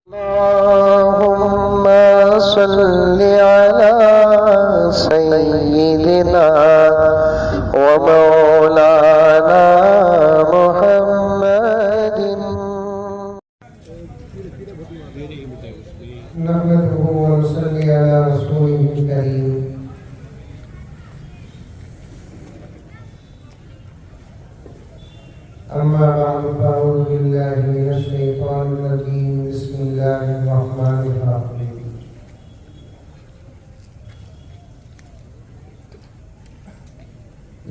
अल्लाहुम्मा सल्लि अला सय्यिदिना व मौलाना मुहम्मदिन नहमदुहु व नसल्ली अला रसूलिहिल करीम। अम्मा बअद फ़अऊज़ु बिल्लाहि मिनश शैतानिर रजीम। बिस्मिल्लाहिर रहमानिर रहीम।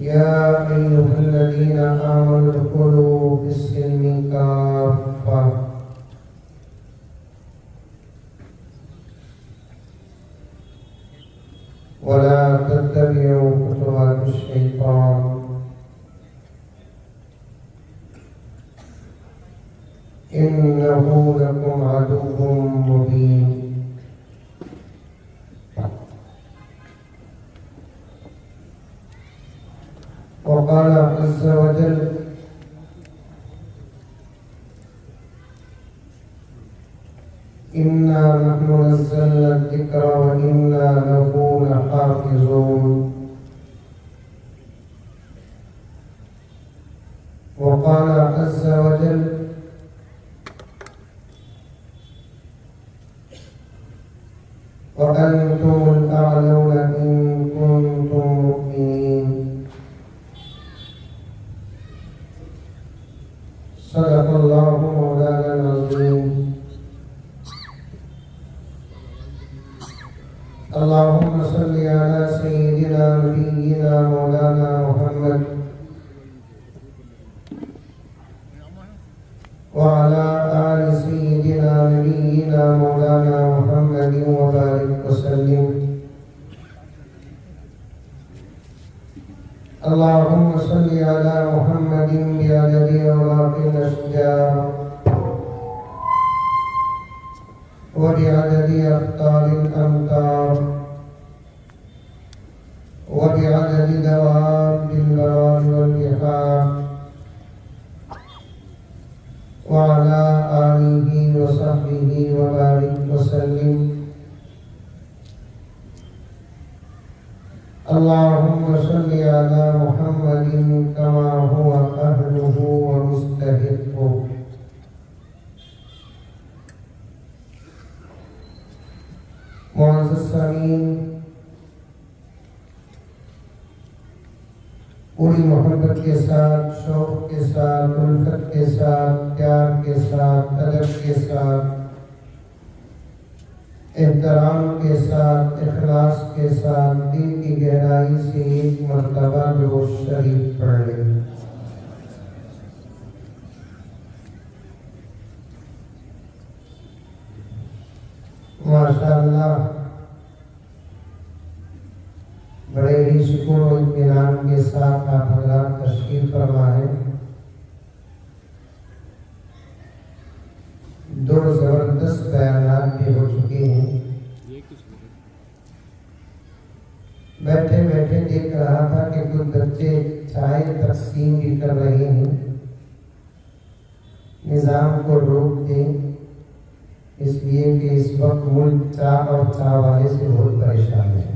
या अय्युहल्लज़ीना आमनु उदख़ुलू फ़िस्सिल्मि काफ़्फ़ा वला तत्तबिउ खुतुवातिश शैतान इन्नहु लकुम अदुव्वुम मुबीन। वक़ाल अज़्ज़ व जल इन्ना नहनु नज़्ज़लना ज़िक्रा व इन्ना लहू लहाफ़िज़ून। वक़ाल अज़्ज़ व जल वअन्तुमुल अअलौना इन कुन्तुम मुमिनीन। सदक़ल्लाहु मौलाना अज़ीम। अल्लाहुम्मा सल्लि अला सय्यिदिना नबिय्यिना मौलाना मुहम्मद व अला आलि सय्यिदिना नबिय्यिना मौलाना मुहम्मद व बारिक वसल्लिम। अल्लाहुम्मा सल्लि अला मुहम्मदिन बिअददि अवाक़िल अशजार व बिअददि अक़तारिल अमतार व बिअददि दवाबिल बरारि वल बिहार व अला आलिहि व सहबिहि व बारिक वसल्लिम। अल्लाहुम्मा सल्लि अला मुहम्मदिन कमा हुवा अहलुहु व मुस्तहिक़्क़ुहु। मुअज़्ज़ज़ सामीन, पूरी मोहब्बत के साथ, शौक़ के साथ, उल्फत के साथ, प्यार के साथ, अदब के साथ, एहतराम के साथ, इखलास के साथ, दिल की गहराई से एक मर्तबा दुरूद शरीफ पढ़ लें। माशाअल्लाह, बड़े ही सुकून और इत्मीनान के साथ आप हज़रात तशरीफ़ फरमा है। दो ज़बरदस्त बयानात भी हो चुके हैं। बैठे बैठे देख रहा था कि कुछ बच्चे चाय तकसीम भी कर रहे हैं। निज़ाम को रोक दें, इसलिए कि इस वक्त मुल्क चाय और चाय वाले से बहुत परेशान है।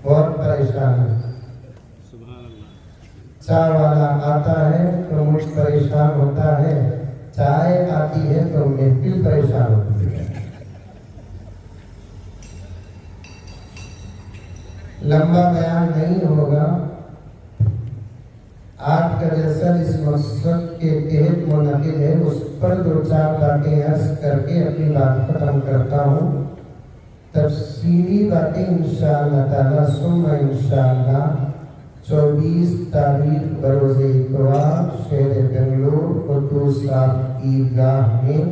बहुत परेशान है। चाय वाला आता है तो मुझ परेशान होता है, चाय आती है तो महफिल परेशान होती है। लंबा बयान नहीं होगा। आज का जलसा इस मकसद के तहत मुनक़िद है, उस पर दो चार बातें अर्ज़ करके अपनी बात खत्म करता हूँ। तफसीली बातें इंशाअल्लाह ताला सुम्मा इंशाअल्लाह 24 तारीख बरोज़े इतवार शहर बेंगलोर क़ुद्दूस साहब ईदगाह में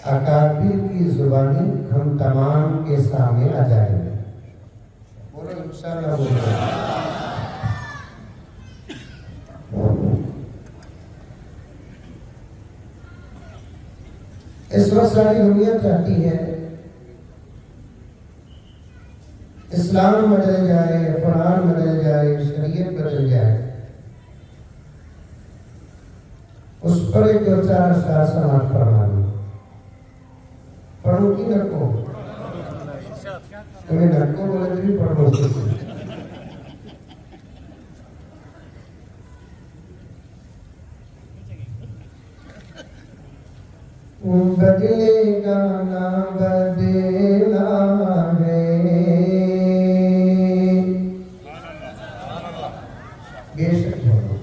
अकाबिर की ज़ुबानी हम तमाम के सामने आ जाएंगे। बोलो इंशाअल्लाह। इस वक्त सारी दुनिया चाहती है इस्लाम बदल जाए, कुरान बदल जाए, शरीयत बदल जाए। उस पर एक दो चार अशकार समाप्त फरमा दी। पढ़ो की नको तुम्हें नको बोले भी पढ़ो बदलेगा ना बदला है बेशक बोलो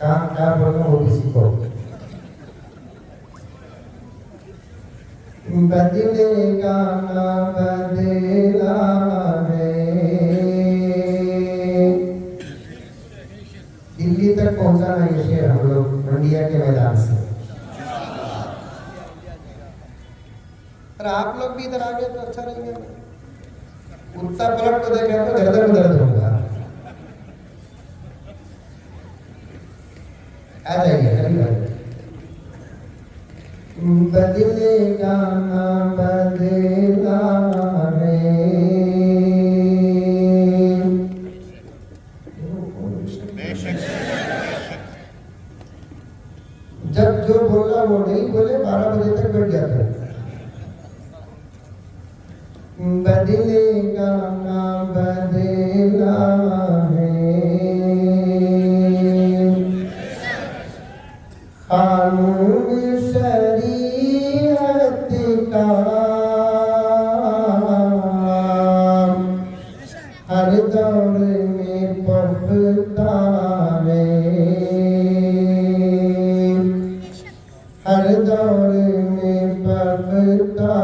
कहाँ बोलना वो किसी को बदलेगा ना बदला है। दिल्ली तक पहुंचाना ये शेर हम लोग मंडिया के मैदान से। और आप लोग भी इधर आ गए तो अच्छा रहेगा। उत्तर पलट को देखें तो गर्दन में दर्द होगा। आ जाइए करीब आ जाइए। बदलेगा ना बदला है। जब जो बोला वो नहीं बोले 12 बजे तक बैठ जाते हैं। बदलेगा ना बदला है। कानून शरीयत का हर दौर में पढ़ता है। हर दौर में पढ़ता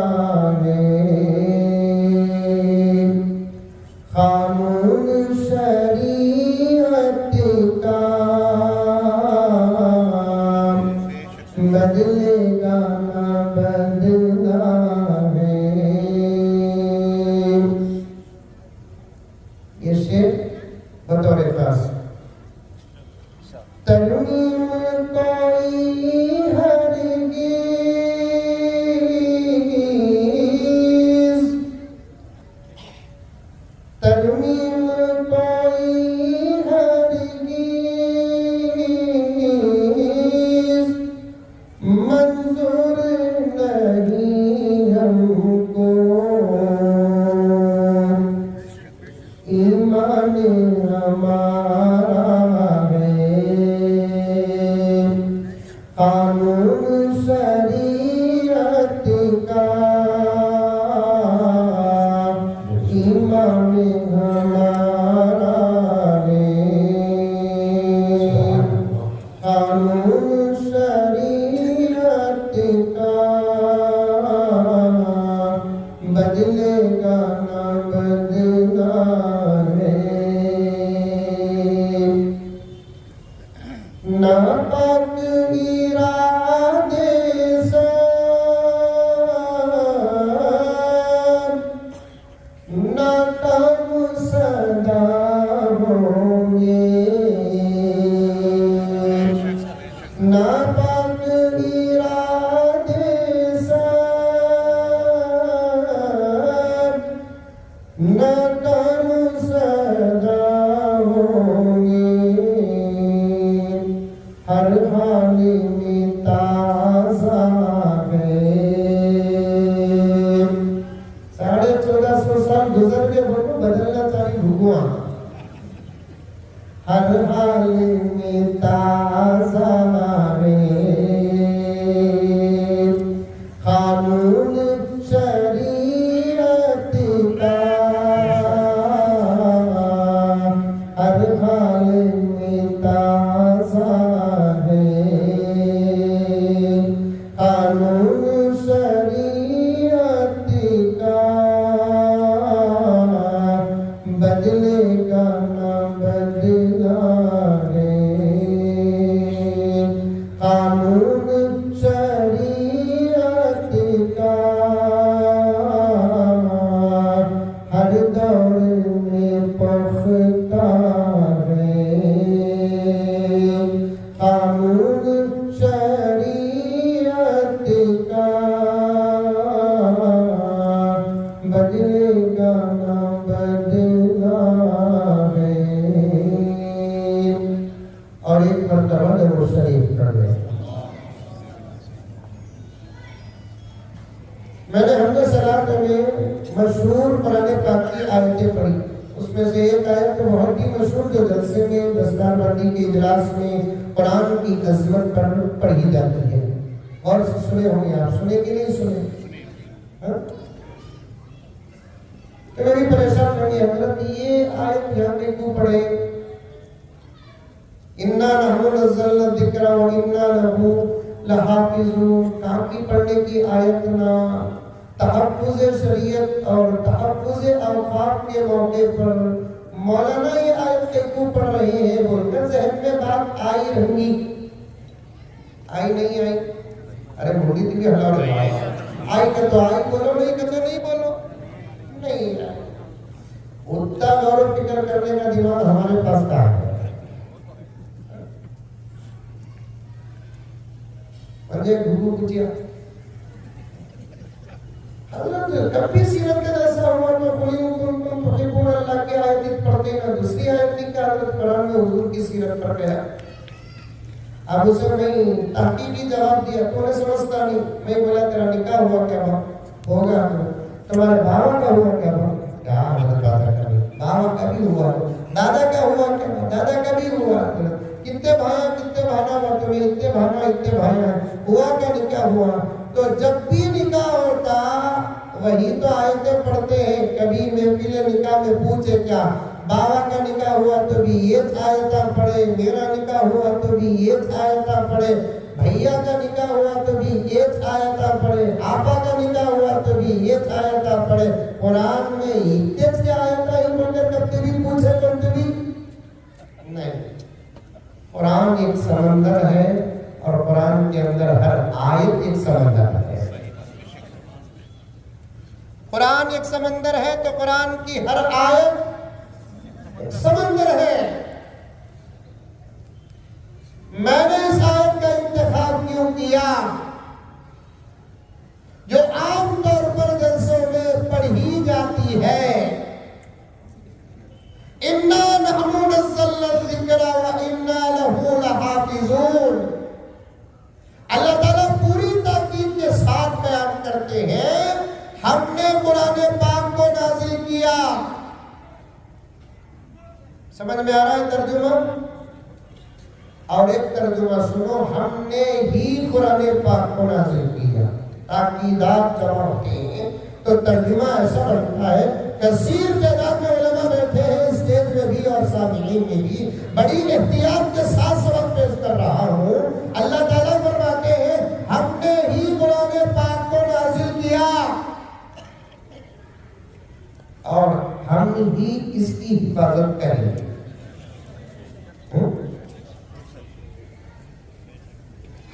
है। कानून शरीयत का बदलेगा ना बदला है। ये शेर बतौर खास तरमीम कोई हरगिज़ तरमीम कोई हरगिज़ मंजूर नहीं हमको। ईमान हमारा है। कानून शरीयत का ईमान हमारा है। कानून शरीयत का बदलेगा ना बदला है। नापाक इरादे से नाकाम सदा होंगे। नापाक इरादे से नाकाम सदा होंगे। हर और एक मरतबा दरूद शरीफ पढ़ लें। मैंने हमने सलात में मशहूर कुरान पाक की आयतें पढ़ी, उसमें से एक आयत तो बहुत ही मशहूर जो जलसे में दस्तारबंदी के इजलास में कुरान की अजमत पर पढ़ी जाती है। और सुने होंगे आप, सुने कि नहीं सुने? कभी परेशान नहीं है, मतलब ये आयत ध्यान में क्यों पढ़े? इन्ना नहनु नज़्ज़लना ज़िक्रा व इन्ना लहू लहाफ़िज़ून। कहाँ की पढ़ने की आयत ना तहफ़्फ़ुज़ शरीयत और तहफ़्फ़ुज़ औक़ाफ़ के मौके पर मौलाना ये आयत क्यों पढ़ रहे हैं बोलकर ज़हन में बात आई रहेंगी। आई नहीं आई? अरे मुंडी भी हला रही आई का तो आई बोलो, नहीं का तो नहीं बोलो। नहीं उतना गौरव फिक्र करने का दिमाग हमारे पास कहाँ है? गुरु कुटिया कभी सीरत का ऐसा हुआ तो तुम फकीर अल्लाह की आयत पढ़ते ना दूसरी आयत की आदत कुरान में हुजूर की सीरत पढ़ गया। अब उसे नहीं तहकीकी जवाब दिया, तूने समझता नहीं। मैं बोला तेरा निकाह हुआ क्या होगा? तुम्हारे बाबा का हुआ क्या? क्या मतलब बात कर रही? बाबा का भी हुआ, दादा का हुआ क्या? दादा का भी हुआ। कितने भाना हुआ तुम्हें? इतने भाना हुआ क्या? निकाह हुआ। तो जब भी निकाह होता वही तो आयतें पढ़ते हैं। कभी महफिल निकाह में पूछे क्या बाबा का निकाह हुआ तो भी ये आयता पढ़े, मेरा निकाह हुआ तो भी ये आयता पढ़े, भैया का निकाह हुआ तो भी ये आयता पढ़े, आपा का निकाह हुआ तो भी ये आयता पढ़े। कुरान में इतने आयता ही मगर कभी भी पूछे कभी नहीं। कुरान एक समंदर है और कुरान के अंदर हर आयत एक समंदर है। कुरान एक समंदर है तो कुरान की हर आयत एक समंदर है। मैंने इस आयत का इंतखाब क्यों किया जो आमतौर पर जलसों में पढ़ी जाती है? इन्ना नहनु नज़्ज़लना ज़िक्रा व इन्ना लहू लहाफ़िज़ून। अल्लाह ताला पूरी ताकीद के साथ बयान करते हैं हमने कुरान पाक को नाज़िल किया। समझ में आ रहा है तर्जुमा? और एक तर्जुमा सुनो, हमने ही कुरान पाक को नाज़िल किया। ताकीदात जमा होते हैं तो तर्जुमा ऐसा बनता है। कसीर तादाद में उलमा बैठे हैं स्टेज में भी और सामईन में भी। बड़ी एहतियात के साथ सबक पेश कर रहा हूँ। अल्लाह ताला फरमाते हैं हमने ही कुरान पाक को नाज़िल किया और हम ही इसकी हिफाजत करेंगे।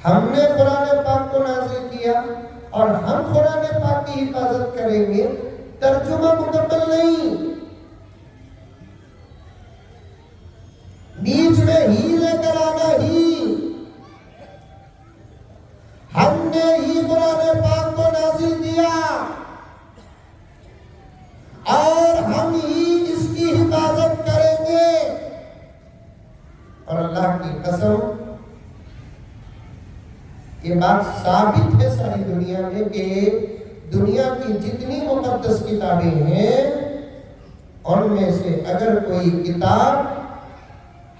हमने कुरान पाक को नाज़िल किया और हम कुरान पाक की हिफाजत करेंगे। तर्जुमा मुकम्मल नहीं, बीच में ही लेकर आना ही। हमने ही कुरान पाक को नाज़िल किया और हम ही इसकी हिफाजत करेंगे। और अल्लाह की कसम ये बात साबित है सारी दुनिया में कि दुनिया की जितनी मुक़द्दस किताबें हैं उनमें से अगर कोई किताब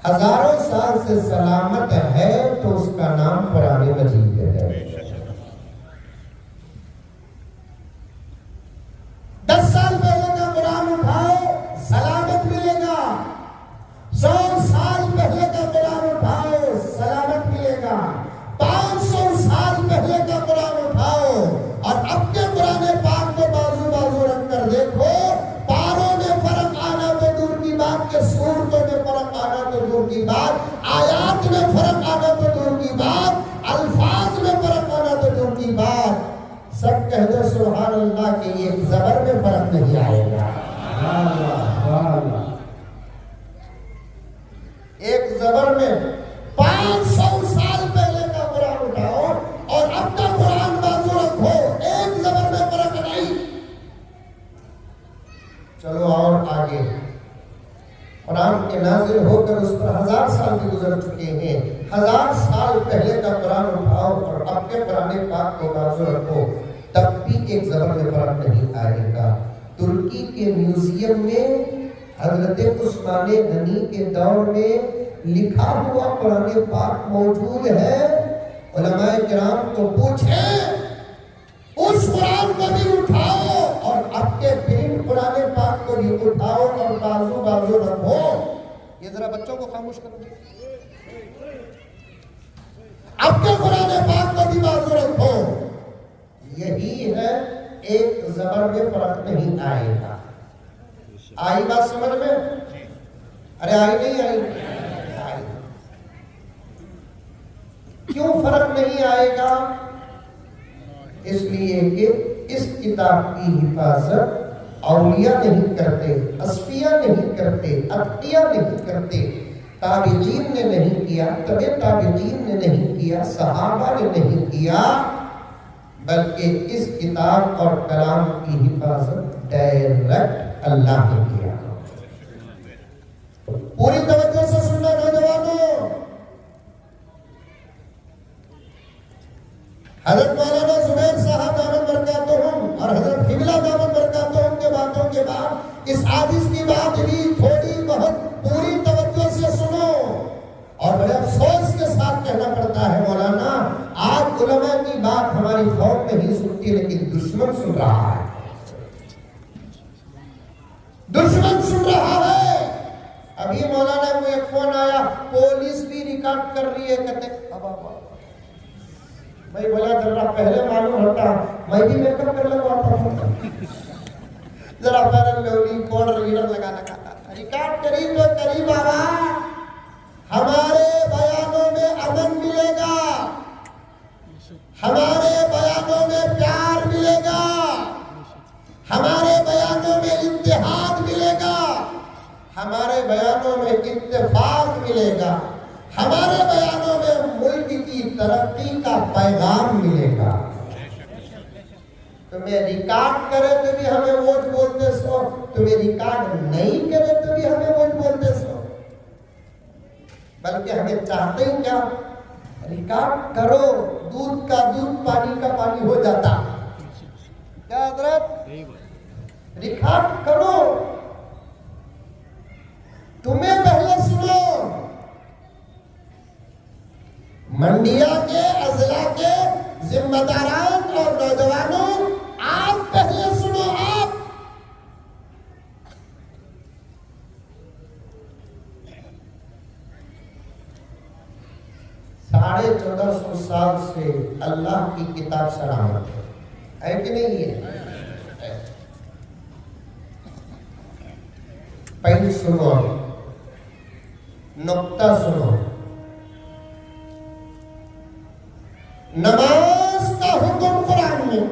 हजारों साल से सलामत है तो उसका नाम कुरान मजीद है। 10 साल पहले का कुरान उठाओ सलामत मिलेगा। 100 साल पहले का कुरान उठाओ सलामत मिलेगा। 500 साल पहले का कुरान उठाओ और अपने कुरान पाक को बाजू बाजू रखकर देखो। पारों में फर्क आना तो दूर की बात के सूरतों में फर्क आना तो दूर की बात, आयात में फर्क आना तो दूर की बात, अल्फाज में फर्क आना तो दूर की बात। सब कह दो सुभान अल्लाह के एक जबर में फर्क नहीं आएगा। एक जबर में 500 साल पहले का कुरान उठाओ और अपना कुरान बाजू रखो, एक जबर में फर्क नहीं। चलो और आगे। कुरान के नाज़िल होकर उस पर 1000 साल भी गुजर चुके हैं। 1000 साल पहले का कुरान उठाओ और अपने कुरान पाक को बाजू रखो, तब भी एक जबर में फर्क नहीं आएगा। तुर्की के म्यूजियम में हजरत उस्मान गनी के दौर में लिखा हुआ कुरान पाक मौजूद है। उलमाए किराम को पूछें, उस कुरान को भी उठाओ और अपने प्रिंट कुरान पाक को भी उठाओ और बाजू बाजू रखो। ये जरा बच्चों को खामोश करो, अपने कुरान पाक को भी बाजू रखो। यही है, एक जबर में फर्क नहीं आएगा। आई बात समझ में? अरे आई नहीं आई? आई। क्यों फर्क नहीं आएगा? इसलिए कि इस किताब की हिफाजत औलिया नहीं करते, असफिया नहीं करते, अतकिया नहीं करते, ताबिईन ने नहीं किया, तबे ताबिईन ने नहीं किया, सहाबा ने नहीं किया, बल्कि इस किताब और कलाम की हिफाजत डायरेक्ट अल्लाह ने किया। पूरी तवज्जो से सुनना नौजवानों। हजरत मौलाना जुबैर साहब दामन बरकातुहुम और हजरत किबला दामन बरकातुहुम के बातों के बाद इस हादिस की बात भी थोड़ी बहुत पूरी तवज्जो से सुनो। और बड़े अफसोस के साथ कहना पड़ता है मौलाना, आज उलमा की बात हमारी कौम नहीं सुनती, लेकिन दुश्मन सुन रहा है, दुश्मन सुन रहा है। अभी मौलाना को एक फोन आया, पुलिस भी रिकॉर्ड कर रही है। कहते भाई बोला जरा पहले मालूम होता, मैं भी मेकअप कर लगवाता हूँ, जरा फेयर लवली पाउडर वीडर लगा लगाता। रिकॉर्ड करी तो करी बाबा, हमारे बयानों में अमन मिलेगा, हमारे बयानों में प्यार मिलेगा, हमारे बयानों में इत्तेहाद मिलेगा, हमारे बयानों में इत्तेफाक मिलेगा, हमारे बयानों में मुल्क की तरक्की का पैगाम मिलेगा। तुम्हें रिकॉर्ड करे तो भी हमें वोट बोलते सो, तुम्हें रिकॉर्ड नहीं करे तो भी हमें वोट बोलते सो। बल्कि हमें चाहते ही क्या, रिकॉर्ड करो, दूध का दूध पानी का पानी हो जाता। क्या हजरत? रिकॉर्ड करो। तुम्हें पहले सुनो, मंडिया के अजला के जिम्मेदारान और नौजवानों, आप पहले सुनो। आप 1450 साल से अल्लाह की किताब सलामत है कि नहीं है? पहले सुनो, नुक्ता सुनो। नमाज का हुक्म कुरान में,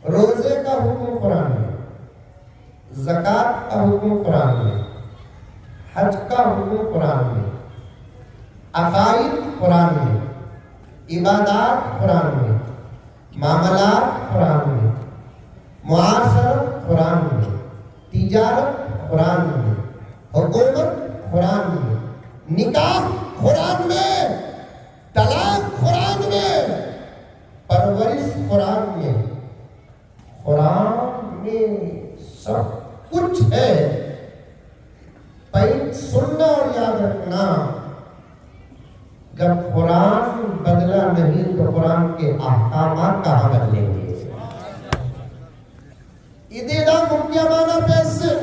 रोजे का हुक्म कुरान में, ज़कात का हुक्म कुरान में, हज का हुक्म कुरान में, अकाइद कुरान में, इबादत कुरान में, मामलात कुरान में, मुआशरत कुरान में, तिजारत कुरान में, हुकूमत कुरान में, निकाह कुरान में, तलाक कुरान में, परवरिश कुरान में। कुरान में सब कुछ है। पहले सुनना और याद रखना, जब कुरान बदला नहीं तो कुरान के अहकाम कहाँ बदलेंगे? इदेगा मुख्यमाना पैसे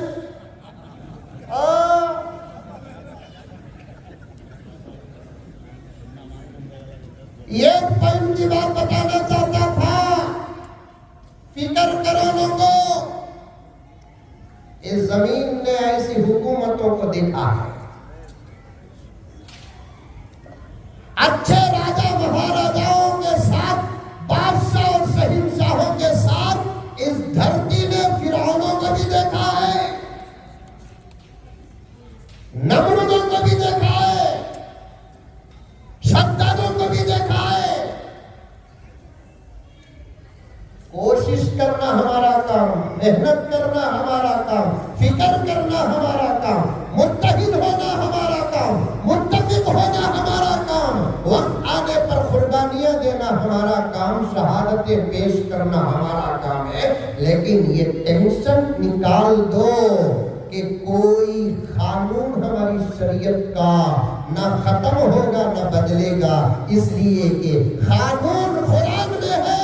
ये पॉइंट की बात बताना चाहता था। फिक्र करो लोगों, इस जमीन ने ऐसी हुकूमतों को देखा है, अच्छे राजा महाराजाओं के साथ, बादशाह और शहंशाहों के साथ इस धरती ने फिरौनों को भी देखा है, नमरूदों को भी देखा है, शद्दादों को भी देखा है। कोशिश करना हमारा काम, मेहनत करना हमारा काम, फिक्र करना हमारा काम, मुत्तहिद होना हमारा काम। बातें पेश करना हमारा काम है, लेकिन ये टेंशन निकाल दो कि कोई कानून हमारी शरीयत का ना खत्म होगा ना बदलेगा, इसलिए कि कानून कुरान में है,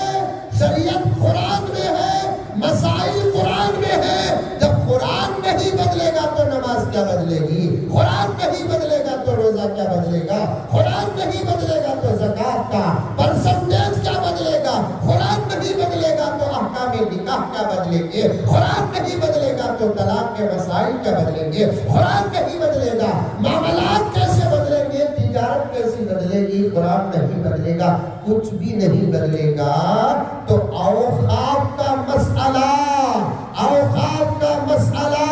शरीयत कुरान में है, मसाइल कुरान में है। जब कुरान नहीं बदलेगा तो नमाज क्या बदलेगी, कुरान नहीं बदलेगा तो रोजा क्या बदलेगा, कुरान नहीं बदलेगा तो ज़कात का परसेंटेज क्या बदलेगा, कुरान नहीं बदलेगा तो अहकाम निकाह क्या बदलेंगे, कुरान नहीं बदलेगा तो तलाक के मसाइल क्या बदलेंगे, कुरान नहीं बदलेगा मामलात कैसे बदलेंगे, तिजारत कैसी बदलेगी, कुरान नहीं बदलेगा, कुछ भी नहीं बदलेगा। तो औकाफ का मसला, औकाफ का मसला,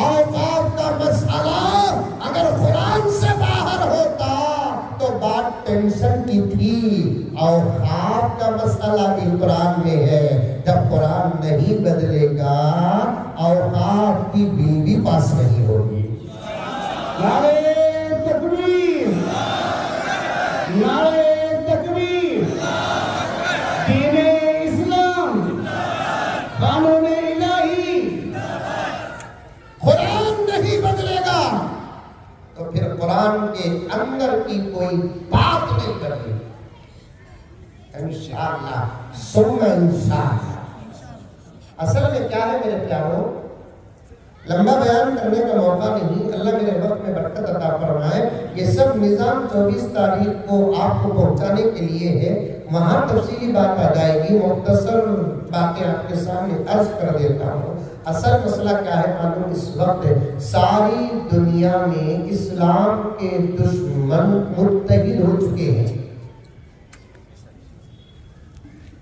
औकाफ का मसला अगर कुरान से बाहर होता तो बात टेंशन की थी। औकाफ का मसला भी कुरान में है। जब कुरान नहीं बदलेगा औकाफ की बिल भी पास नहीं होगी। नारे तकबीर, नारे तकबीर, दीने इस्लाम, कानूने इलाही। कुरान नहीं बदलेगा तो फिर कुरान के अंदर की कोई बात नहीं बदलेगी। इंशाअल्लाह सुम्मा इंशाअल्लाह। असल में क्या है मेरे प्यारों, लंबा बयान करने का मौका नहीं, अल्लाह मेरे वक्त में बरकत अता फरमाए। ये सब निज़ाम 24 तारीख को आपको पहुंचाने के लिए है। वहां तफसीली बात आ जाएगी, मुख्तसर बातें आपके सामने अर्ज कर देता हूँ। असल मसला क्या है मालूम, इस वक्त सारी दुनिया में इस्लाम के दुश्मन मुत्तहिद हो चुके हैं।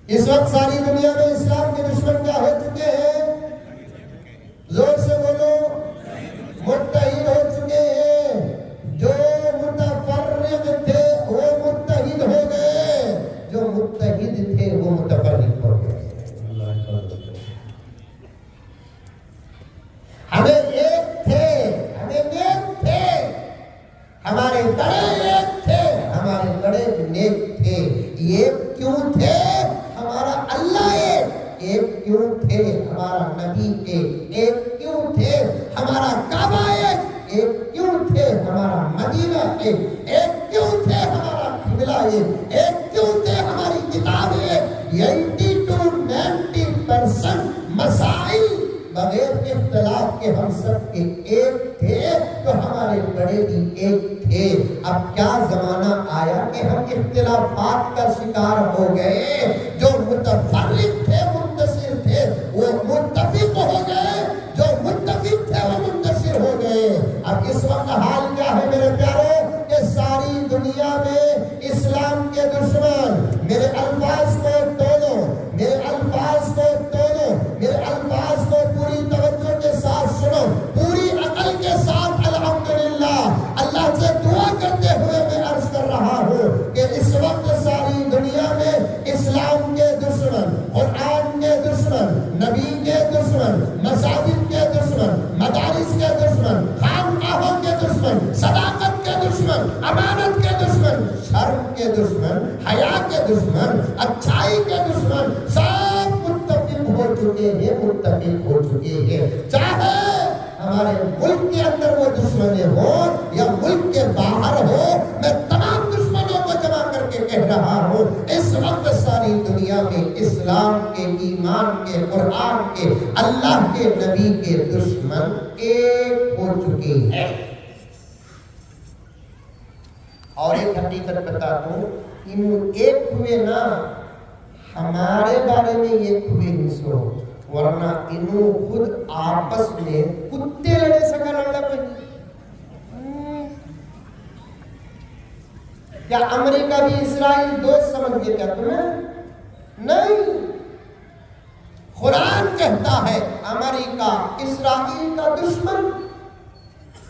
इस वक्त सारी दुनिया में इस्लाम के दुश्मन क्या हो चुके हैं, जोर से बोलो, मुत्तहिद हो चुके हैं। जो मुतफर्रिक थे वो मुत्तहिद हो गए, जो मुत्तहिद थे वो मुतफर्रिक हो गए। हमें एक थे, हमें नेक थे, हमारे बड़े एक थे, हमारे बड़े नेक थे। ये क्यों थे, हमारा अल्लाह एक क्यों थे, हमारा नबी एक क्यों थे, हमारा काबा एक क्यों थे, हमारा मदीना एक क्यों थे, हमारा किबला एक क्यों थे, हमारी किताब 80 to 90% मसाइल बगैर इख्तिलाफ के हम सब के एक थे, तो हमारे बड़े भी एक थे। अब क्या जमाना आया कि हम इख्तिलाफात का शिकार हो गए। जो मुतफर्रिक थे, मुंतशिर थे, वो मुत्तफिक हो गए, जो मुत्तफिक थे वो मुंतशिर हो गए। अब इस वक्त हाल क्या है मेरे प्यारे, कि सारी दुनिया में इस्लाम के दुश्मन, मेरे अल्फाज को तोड़ो, मेरे अल्फाज को तोड़ो, मेरे अल्फाज को पूरी तवज्जो के साथ सुनो, पूरी अकल के साथ। अल्हम्दुलिल्लाह, अल्लाह से दुआ करते हुए मैं अर्ज कर रहा हूँ कि इस वक्त सारी दुनिया में इस्लाम के दुश्मन, कुरान के दुश्मन, नबी के दुश्मन, मसाजिद के दुश्मन, मदारिस के दुश्मन, खानकाहों के दुश्मन, सदाकत के दुश्मन, अमानत के दुश्मन, शर्म के दुश्मन, हया के दुश्मन, अच्छाई के दुश्मन, सब मुत्तफिक हो चुके हैं, मुत्तफिक हो चुके हैं। चाहे हमारे मुल्क के अंदर वो दुश्मन हो या मुल्क के बाहर हो, मैं तमाम दुश्मनों को जमा करके कह रहा हूँ, इस वक्त सारी दुनिया में इस्लाम के, ईमान के, कुरान के, अल्लाह के नबी के दुश्मन एक हो चुके हैं। और एक हकीकत बता दूं, इन एक हुए ना, हमारे बारे में एक हुए नहीं सो, वरना इन्हों खुद आपस में कुत्ते लड़े सका लड़ा पे। क्या अमेरिका भी इस्राइल दोस्त समझ गया क्या तुम्हें? नहीं, कुरान कहता है अमेरिका इस्राइल का दुश्मन,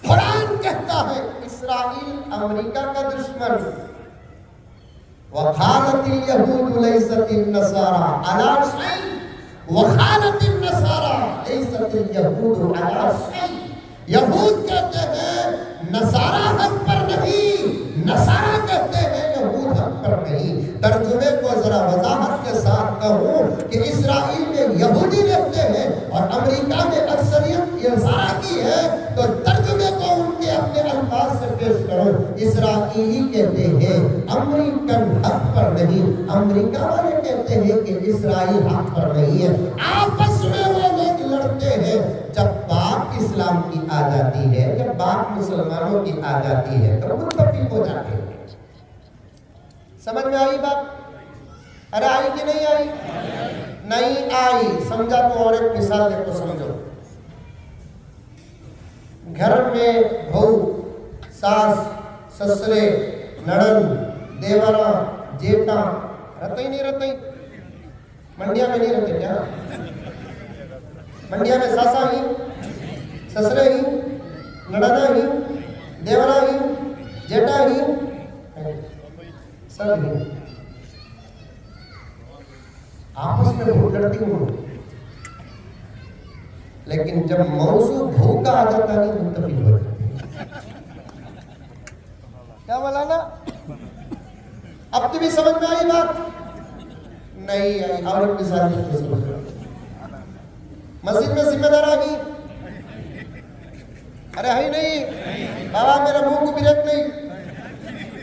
कुरान कहता है इस्राइल अमेरिका का दुश्मन। वखालतिल यहूद लैसतिन नसारा अला शै, वखालतिन नसारा लैसतिल यहूद अला शै। यहूद कहते हैं नसारा हक पर नहीं, नसारा कहते हैं यहूद हक पर नहीं। तर्जुमे को जरा वजाहत के साथ कहूं एतबार से पेश करो। इसराइली कहते हैं अमेरिकन हक पर नहीं, अमेरिका वाले कहते हैं कि इसराइल हक पर नहीं है। आपस में वो लोग लड़ते हैं। जब बात इस्लाम की आ जाती है, जब बात मुसलमानों की आ जाती है तो मुत्तफिक हो जाते हैं। समझ में आई बात? अरे आई कि नहीं आई? नहीं आई। समझा तो और एक मिसाल देखो, समझो। घर में बहू, सास, ससुरे, नड़न, देवरा, जेठा रहते ही नहीं रहते? मंडिया में नहीं रहते क्या? मंडिया में सासा ही, ससुरे ही, नड़ना ही, देवरा ही, जेठा ही, सब ही आपस में बहुत लड़ती हूँ। लेकिन जब मौजू भूख का आ जाता है मुत्तफिक हो जाते। क्या बोला ना? अब तो भी समझ में आई बात? नहीं आई। और एक मिसाल मस्जिद में जिम्मेदार आ गई। अरे है नहीं बाबा, मेरा मुंह को भी देख नहीं,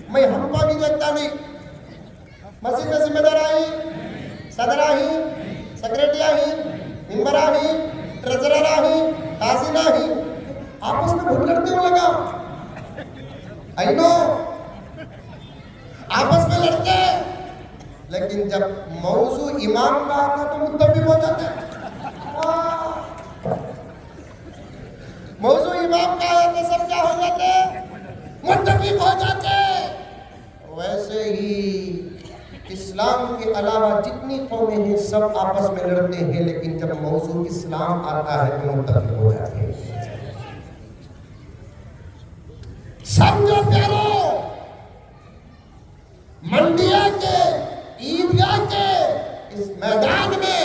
मैं हमको भी देखता नहीं। मस्जिद में जिम्मेदार आई, सदर ही, सेक्रेटरी ही, मेंबर ही, ट्रेजरर ही, तासीना ही, आपस में बहुत लड़ते हो लगा। आई नो आपस में लड़ते, लेकिन जब मौजू इमाम का आता तो मुत्तफिक हो जाते हैं। मौजू इमाम का आया तो सब क्या हो जाते? मुत्तफिक हो जाते। वैसे ही इस्लाम के अलावा जितनी कौमें हैं सब आपस में लड़ते हैं, लेकिन जब मौजू इस्लाम आता है तो मुत्तफिक हो जाते हैं। समझो प्यारो, मंडिया के, ईदगाह के इस मैदान में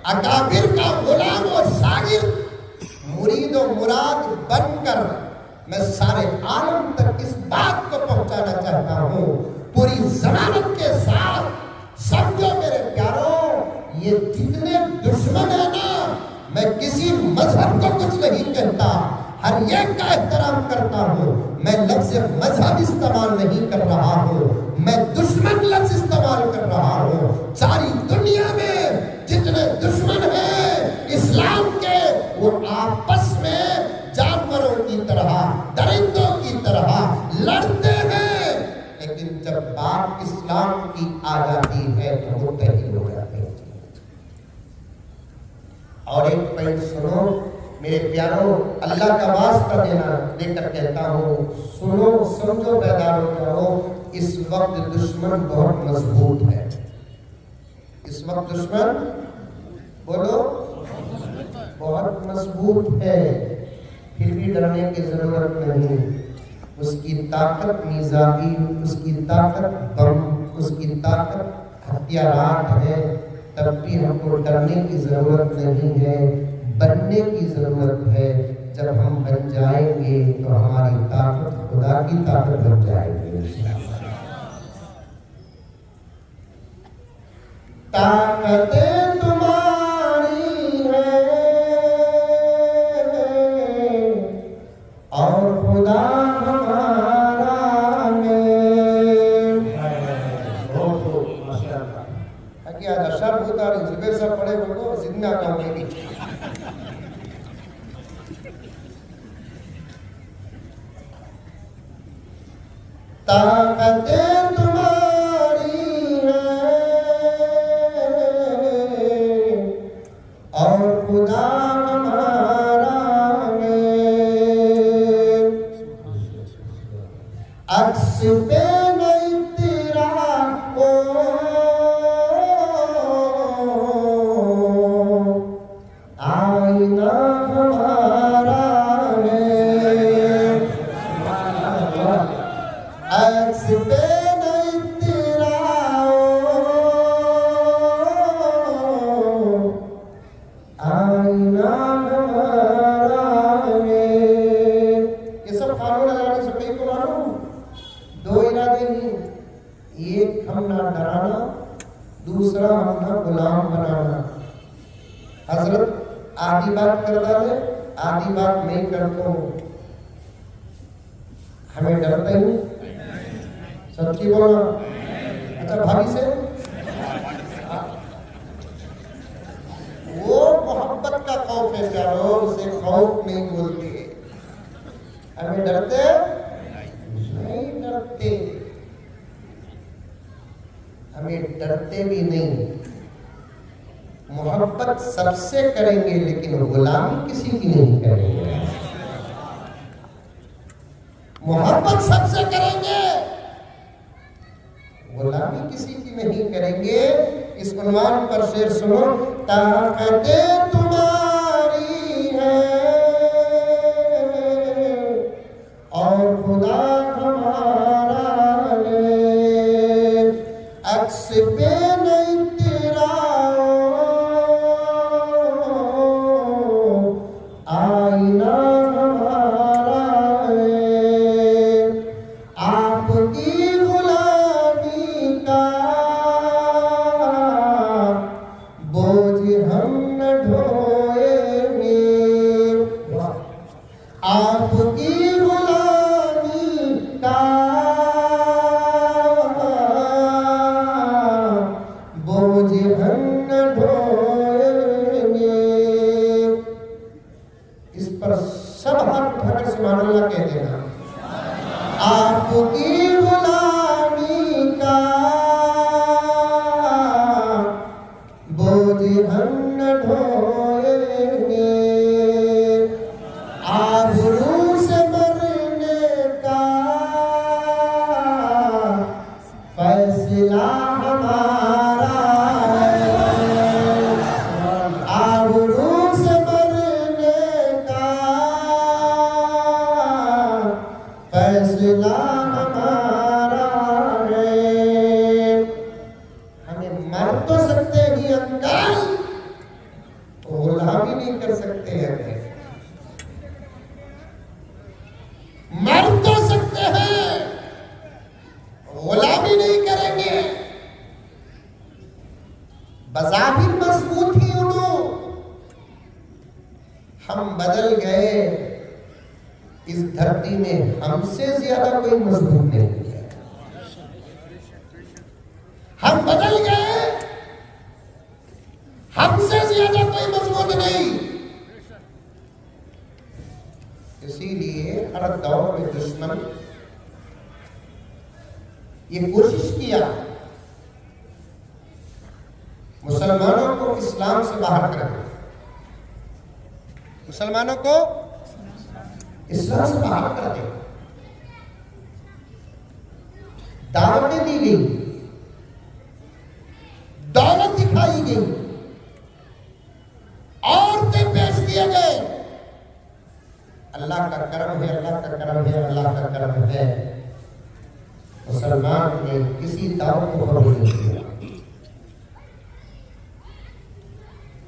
अकाबिर का गुलाम और शागिर्द, मुरीद और मुराद बनकर मैं सारे आलम तक इस बात को पहुंचाना चाहता हूं, पूरी जमानत के साथ। समझो मेरे प्यारों, ये जितने दुश्मन है ना, मैं किसी मजहब को कुछ नहीं कहता, हर एक का एहतराम करता हूँ। मैं लफ्ज़ मजहब इस्तेमाल नहीं कर रहा हूँ, मैं दुश्मन लफ्ज़ इस्तेमाल कर रहा हूँ। सारी दुनिया में जितने दुश्मन हैं इस्लाम के, वो आपस में जानवरों की तरह, दरिंदों की तरह लड़ते हैं, लेकिन जब बात इस्लाम की आ जाती है तो मुत्तहिद हो जाते हैं। और एक पॉइंट सुनो मेरे प्यारों, अल्लाह का वास्ता देकर कहता हूँ, सुनो, समझो, बेदार हो जाओ। इस वक्त दुश्मन बहुत मजबूत है। इस वक्त दुश्मन, बोलो, बहुत मजबूत है। फिर भी डरने की जरूरत नहीं। उसकी ताकत मिजाजी, उसकी ताकत बम, उसकी ताकत हथियारात है। तब भी हमको डरने की जरूरत नहीं है, बनने की जरूरत है। जब हम बन जाएंगे तो हमारी ताकत खुदा की ताकत बन जाएगी। ताकतें तुम्हारी है और खुदा हमारा है। क्या दशा होता है? जुबेर साहब पढ़े बोलो, जिंदा काम नहीं। ताकतें तुम्हारी है और खुदा हमारा है। अक्स पे नहीं तेरा ओ आईना हमारा है। अक्स पे नहीं तेरा आईना हमारा है। ये सब कानून लगाने से कई को मालूम, दो इरादे ही, एक हम ना डराना, दूसरा हम ना गुलाम बनाना। हजरत आधी बात कर डाले, आधी बात नहीं करता हूँ। हमें डरते ही सच्ची बोलना। अच्छा भाभी से वो मोहब्बत का खौफ है, चारो उसे खौफ नहीं बोलते। हमें डरते नहीं, डरते हमें डरते भी नहीं। मोहब्बत सबसे करेंगे लेकिन गुलामी किसी की नहीं करेंगे। मोहब्बत सबसे करेंगे, गुलामी किसी की नहीं करेंगे। इस उन्वान पर शेर सुनो। ताकतें तुम्हारी है और खुदा हमारा है, अक्स पे नहीं तेरा आईना हमारा है, आपकी गुलामी का बोझ हम न ढोएंगे, आपकी गुलामी का बोझ हम न ढोएंगे। इस पर सब हाथ उठाकर सुभान अल्लाह कह देना। आपकी गुलामी का बोझ हम न ढोएंगे, आबरू से मरने का फैसला हमारा है, आबरू से मरने का फैसला हमारा है। हमें मर तो सकते ही अंकल, गुलामी नहीं कर सकते हैं। मर तो सकते हैं, गुलामी नहीं करेंगे। बज़ाहिर मजबूत ही उन्हों, हम बदल गए। इस धरती में हमसे ज्यादा कोई मजबूत नहीं है। हम बदल गए, हमसे ज्यादा कोई मजबूत नहीं। इसीलिए हर दौर में दुश्मन ये कोशिश किया मुसलमानों को इस्लाम से बाहर कर दे, मुसलमानों को इस्लाम से बाहर कर दे। दावतें दी गई, दौलत दिखाई गई, औरतें बेच दिए गए। अल्लाह का करम है, अल्लाह का करम है, अल्लाह का करम है। मुसलमान ने किसी दावत को कबूल नहीं किया।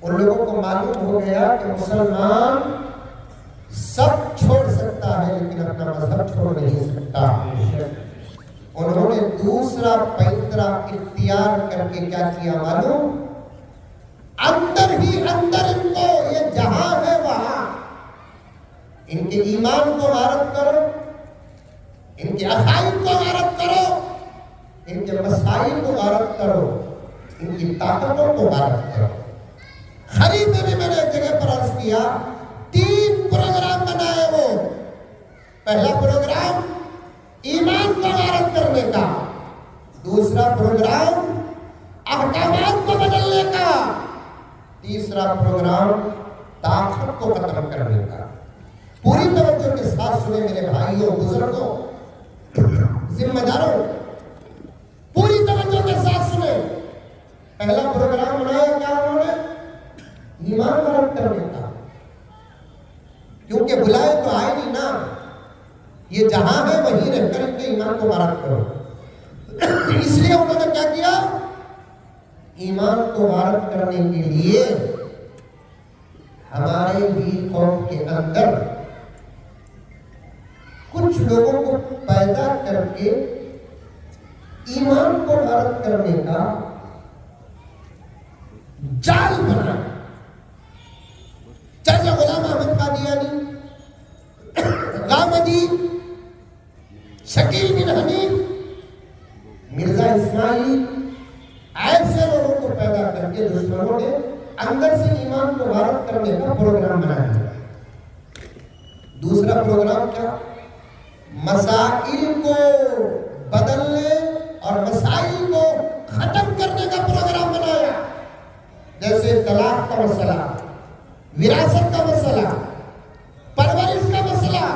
उन लोगों को मालूम हो गया कि मुसलमान सब छोड़ सकता है लेकिन अपना मजहब छोड़ नहीं सकता। उन्होंने दूसरा पैतरा इख्तियार करके क्या किया मालूम? अंदर ही अंदर इनको ये जहां है वहां इनके ईमान को गारत करो, इनके अकायद को गारत करो, इनके मसाइल को गारत करो, इनकी ताकतों को गारत करो। खरीद में भी मैंने एक जगह पर अर्ज किया, 3 प्रोग्राम बनाए वो। पहला प्रोग्राम ईमान को गारत करने का, दूसरा प्रोग्राम अहकामात को बदलने का, तीसरा प्रोग्राम ताकत को खत्म करने का। पूरी तवज्जो के साथ सुने मेरे भाइयों, बुजुर्गों, जिम्मेदारों, पूरी तवज्जो के साथ सुने। पहला प्रोग्राम बनाया क्या उन्होंने? ईमान गारत करने का। क्योंकि बुलाए तो आए नहीं ना, ये जहां है वहीं रहकर इनके ईमान को गारत करो। इसलिए उन्होंने क्या किया? ईमान को गारत करने के लिए हमारे भी कौम के अंदर कुछ लोगों को पैदा करके ईमान को गारत करने का जाल बना। चाचा गुलाम अहमद कादियानी, गामदी, शकील बिन हनीफ, मिर्जा इस्माइल, ऐसे लोगों को पैदा करके दुश्मनों ने अंदर से ईमान को वारद करने का प्रोग्राम बनाया। दूसरा प्रोग्राम क्या? मसाइल को बदलने और मसाइल को खत्म करने का प्रोग्राम बनाया। जैसे तलाक का मसला, विरासत का मसला, परवरिश का मसला,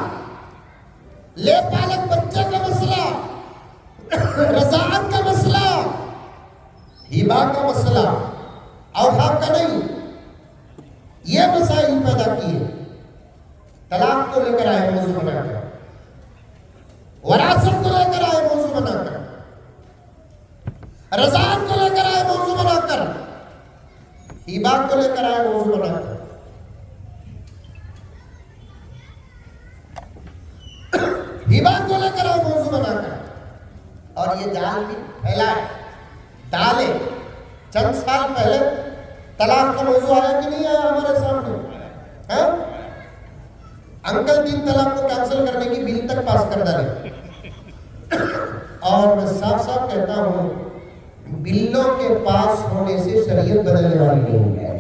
ले पालक बच्चे का मसला, रज़ाअत का मसला, हिबा का मसला, औकाफ का नहीं, ये मसाइल पैदा किए। तलाक को लेकर आए मौजूद बनाकर, वरासत को लेकर आए मौजूद बनाकर, रज़ाअत को लेकर आए मौजूद बनाकर, हिबा को लेकर आए मौजूद बनाकर, हिबा को लेकर आए मौजूद बनाकर, और ये जाल भी फैलाए डाले। चंद साल पहले तलाक का मौजूद आया कि नहीं आया हमारे सामने? है? अंकल 3 तलाक को कैंसिल करने की बिल तक पास कर डाले। और मैं साफ साफ कहता हूं, बिल्लों के पास होने से शरीयत बदलने वाली नहीं है।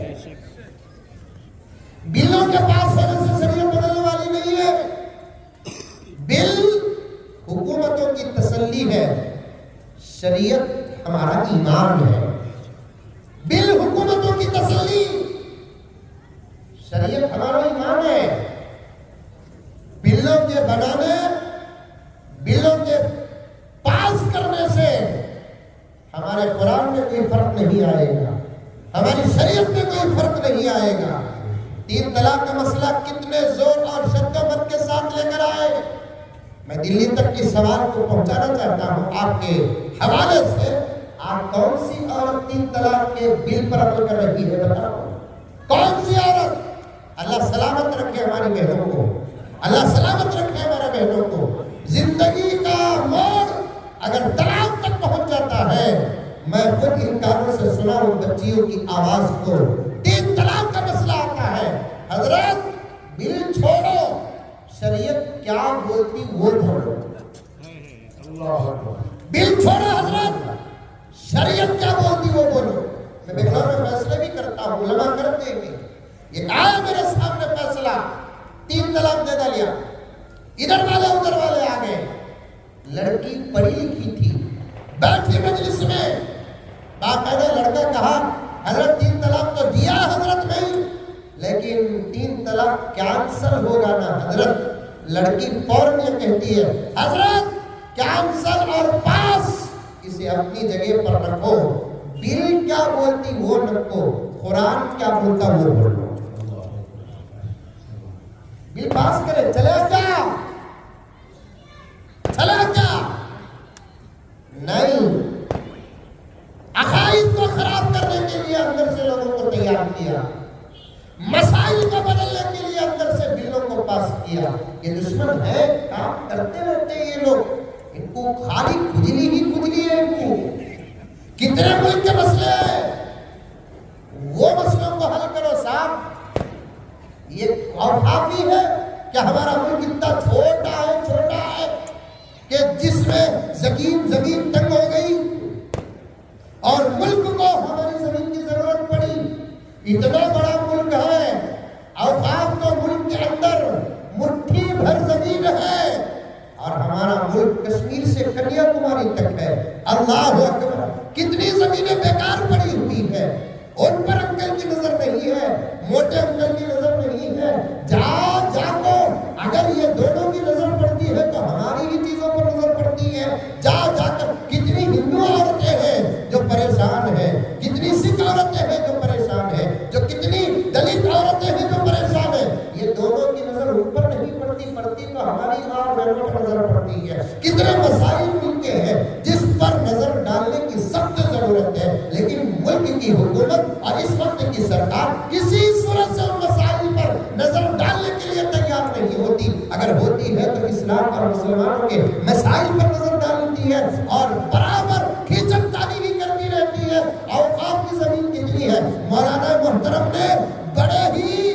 बिल्लों के पास होने से शरीयत बदलने वाली नहीं है। बिल हुकूमतों की तसल्ली है, शरीयत हमारा ईमान है। बिल हुकूमतों की तसल्ली, शरीयत हमारा ईमान है। बिलों के बनाने, बिलों के पास करने से हमारे कुरान में कोई फर्क नहीं आएगा, हमारी शरीयत में कोई फर्क नहीं आएगा। 3 तलाक का मसला कितने जोर और शद्दत के साथ लेकर आए। मैं दिल्ली तक की सवाल को पहुंचाना चाहता हूं आपके हवाले से। आप कौन सी औरत 3 तलाक के बिल पर अमल कर रही है? बताओ कौन सी औरत? अल्लाह सलामत रखे हमारी बहनों को, अल्लाह सलामत रखे हमारे बहनों को। जिंदगी का मोड़ अगर तलाक तक पहुंच जाता है, मैं खुद इन कानों से सुना हूं बच्चियों की आवाज को। 3 तलाक का मसला आता है, हजरत बिल छोड़ो, शरीयत क्या बोलती वो बोलो। बिल छोड़ो हजरत, शरीयत क्या बोलती वो बोलो। मैं बिल्कुल में फैसले भी करता हूं, उलमा करते हैं। ये आया मेरे सामने फैसला, 3 तलाक दे डालिया, इधर वाले उधर वाले आ गए। लड़की पढ़ी लिखी थी, बैठी मजलिस में, बाकायदा लड़का कहा हजरत 3 तलाक तो दिया हजरत नहीं, लेकिन 3 तलाक कैंसल होगा ना हजरत। लड़की फौरन ये कहती है हजरत कैंसल और पास, इसे अपनी जगह पर रखो। बिल क्या बोलती वो रखो, कुरान क्या बोलता वो बोलो। बिल पास करे, चले क्या? चला क्या? नहीं। अकाईद को खराब करने के लिए अंदर से लोगों को तैयार किया, मसाइल को बदलने के लिए अंदर से बिलों को पास किया। ये दुश्मन है, काम करते रहते हैं ये लोग। इनको खाली खुजली ही खुजली है। इनको कितने मुल्क के मसले हैं, वो मसलों को हल करो साहब। ये और काफी है कि हमारा मुल्क इतना छोटा है कि जिसमें जमीन तंग हो गई और मुल्क को हमारी जमीन की जरूरत पड़ी। इतना बड़ा मुल्क है, औकाफ तो मुल्क के अंदर मुट्ठी भर जमीन है, और हमारा मुल्क कश्मीर से कन्याकुमारी तक है। अल्लाह अकबर, कितनी जमीनें बेकार पड़ी हुई है। उन पर अंकल की नजर नहीं है, मोटे अंकल की नजर नहीं है। जाको अगर ये दोनों की नजर पड़ती है तो हमारी ही चीजों पर नजर पड़ती है। जाकर कितनी हिंदू औरतें हैं जो परेशान हैं, कितनी सिख औरतें हैं जो परेशान हैं, जो कितनी दलित औरतें हैं जो परेशान हैं। ये दोनों की नजर ऊपर नहीं पड़ती तो हमारी माँ बहनों पर नजर पड़ती है। कितने मसाइल मिलते हैं जिस पर नजर डालने की सख्त जरूरत है, लेकिन मुल्क की हुकूमत और इस वक्त की सरकार किसी सूरत से उन मसाइल पर नजर डालने के लिए तैयार नहीं होती। अगर होती है तो इस्लाम और मुसलमानों के मसाइल पर नजर डालती है और बराबर खींचतानी ही करती रहती है। औकाफ की जमीन कितनी है? मौलाना मुहतरम ने बड़े ही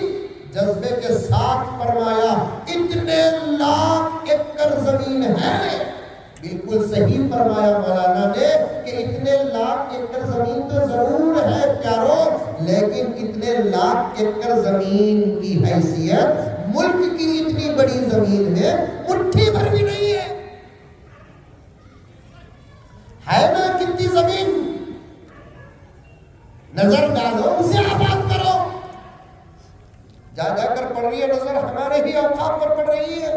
जज्बे के साथ फरमाया, इतने लाख एकड़ जमीन है बिल्कुल सही फरमाया मौलाना ने कि इतने लाख एकड़ जमीन तो जरूर है प्यारो, लेकिन इतने लाख एकड़ जमीन की हैसियत मुल्क की इतनी बड़ी जमीन में मुट्ठी भर भी नहीं है ना? कितनी जमीन नजर डालो, उसे आबाद करो। जा जाकर पड़ रही है नजर, हमारे ही औकात पर पड़ रही है।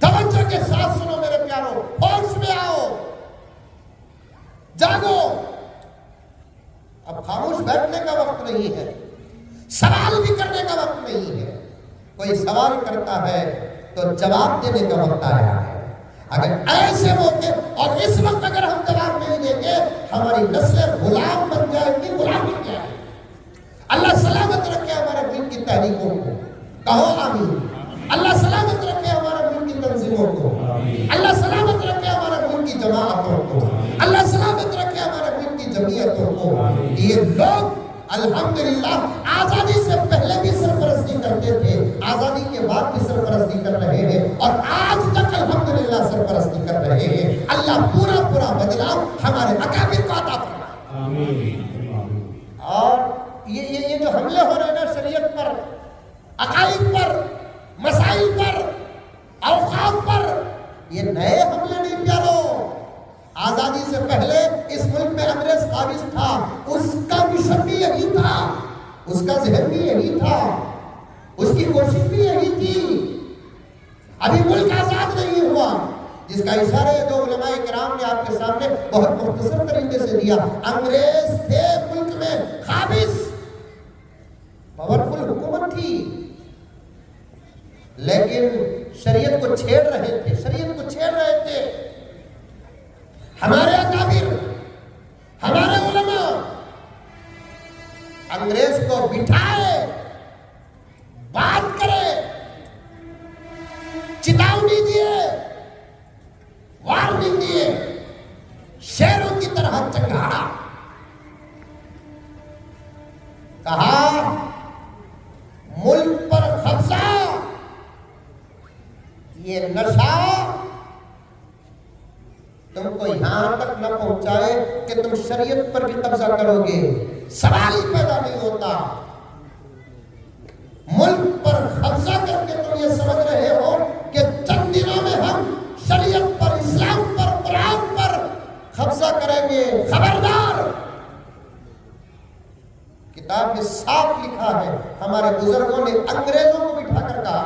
तवज्जो के साथ सुनो मेरे प्यारो, होश में आओ, जागो। अब खामोश बैठने का वक्त नहीं है, सवाल भी करने का वक्त नहीं है। कोई सवाल करता है तो जवाब देने का वक्त आया है। अगर ऐसे मौके और इस वक्त अगर हम जवाब नहीं देंगे, हमारी नस्लें गुलाम बन जाएंगी। गुलाम बन जाएंगी। अल्लाह सलामत रखे हमारे मुल्क की तहरीकों को, कहो आमीन। अल्लाह सलामत रखे हमारे मुल्क की तंजीमों को, अल्लाह सलामत रखे हमारे मुल्क की जमाअतों को, अल्लाह सलामत रखे हमारे मुल्क की जमीयतों को। ये लोग अल्हम्दुलिल्लाह आजादी से पहले भी सरपरस्ती करते थे, आजादी के बाद भी सरपरस्ती कर रहे हैं और आज तक अल्हम्दुलिल्लाह सरपरस्ती कर रहे हैं। अल्लाह पूरा पूरा बदलाव हमारे अकाबिर को अता फरमाए। आमीन। और ये जो हमले हो रहे हैं ना शरीयत पर, अकाइद पर, मसाइल पर, औकाफ पर, ये नए हमले नहीं प्यारो। आजादी से पहले इस मुल्क में अंग्रेज काबिज था, उसका मिशन भी यही था, उसका जहन भी यही था, उसकी कोशिश भी यही थी। अभी मुल्क आजाद नहीं हुआ, जिसका इशारा दो उलमाए किराम ने आपके सामने बहुत मुख्तसर तरीके से दिया। अंग्रेज थे मुल्क में काबिज, पावरफुल हुकूमत थी, लेकिन शरीयत को छेड़ रहे थे, शरीयत को छेड़ रहे थे। हमारे अकाबिर, हमारे उलमा अंग्रेज को बिठाए, बात करे, चेतावनी दिए, वार्निंग दिए, शेरों की तरह चंगाड़ा, कहा मुल्क पर कब्जा, ये नशा तुमको यहां तक न पहुंचाए कि तुम शरीयत पर भी कब्जा करोगे। सवाल ही पैदा नहीं होता। मुल्क पर कब्जा करके तुम ये समझ रहे हो कि चंद दिनों में हम शरीयत पर, इस्लाम पर, कुरान पर कब्जा करेंगे। खबरदार! किताब में साफ लिखा है, हमारे बुजुर्गों ने अंग्रेजों को बिठाकर कहा,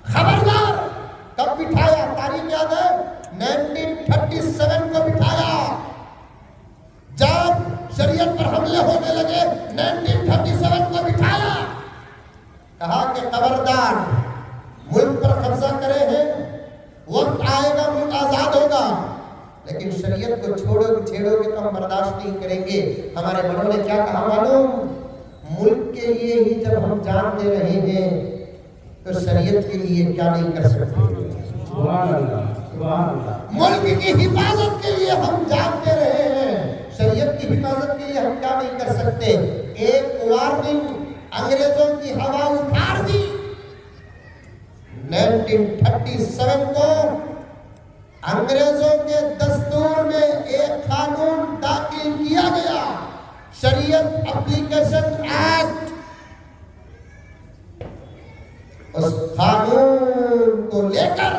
खबरदार! कब बिठाया? तारीख याद है? 1937 को बिठाया। जब शरीयत पर हमले होने लगे 1937 को बिठाया, कहा कि खबरदार, मुल्क पर कब्जा करे हैं, वक्त आएगा मुल्क आजाद होगा, लेकिन शरीयत को छेड़ोगे तो हम बर्दाश्त नहीं करेंगे। हमारे बड़ों ने क्या कहा मालूम? मुल्क के लिए ही जब हम जान दे रहे हैं तो शरीयत के लिए क्या नहीं कर सकते? मुल्क की हिफाजत के लिए हम जान दे रहे हैं, शरीयत की हिफाजत के लिए हम क्या नहीं कर सकते? एक वार्निंग अंग्रेजों की हवा उखाड़ दी। 1937 को अंग्रेजों के दस्तूर में एक कानून दाखिल किया गया, शरीयत एप्लीकेशन एक्ट। उस कानून को लेकर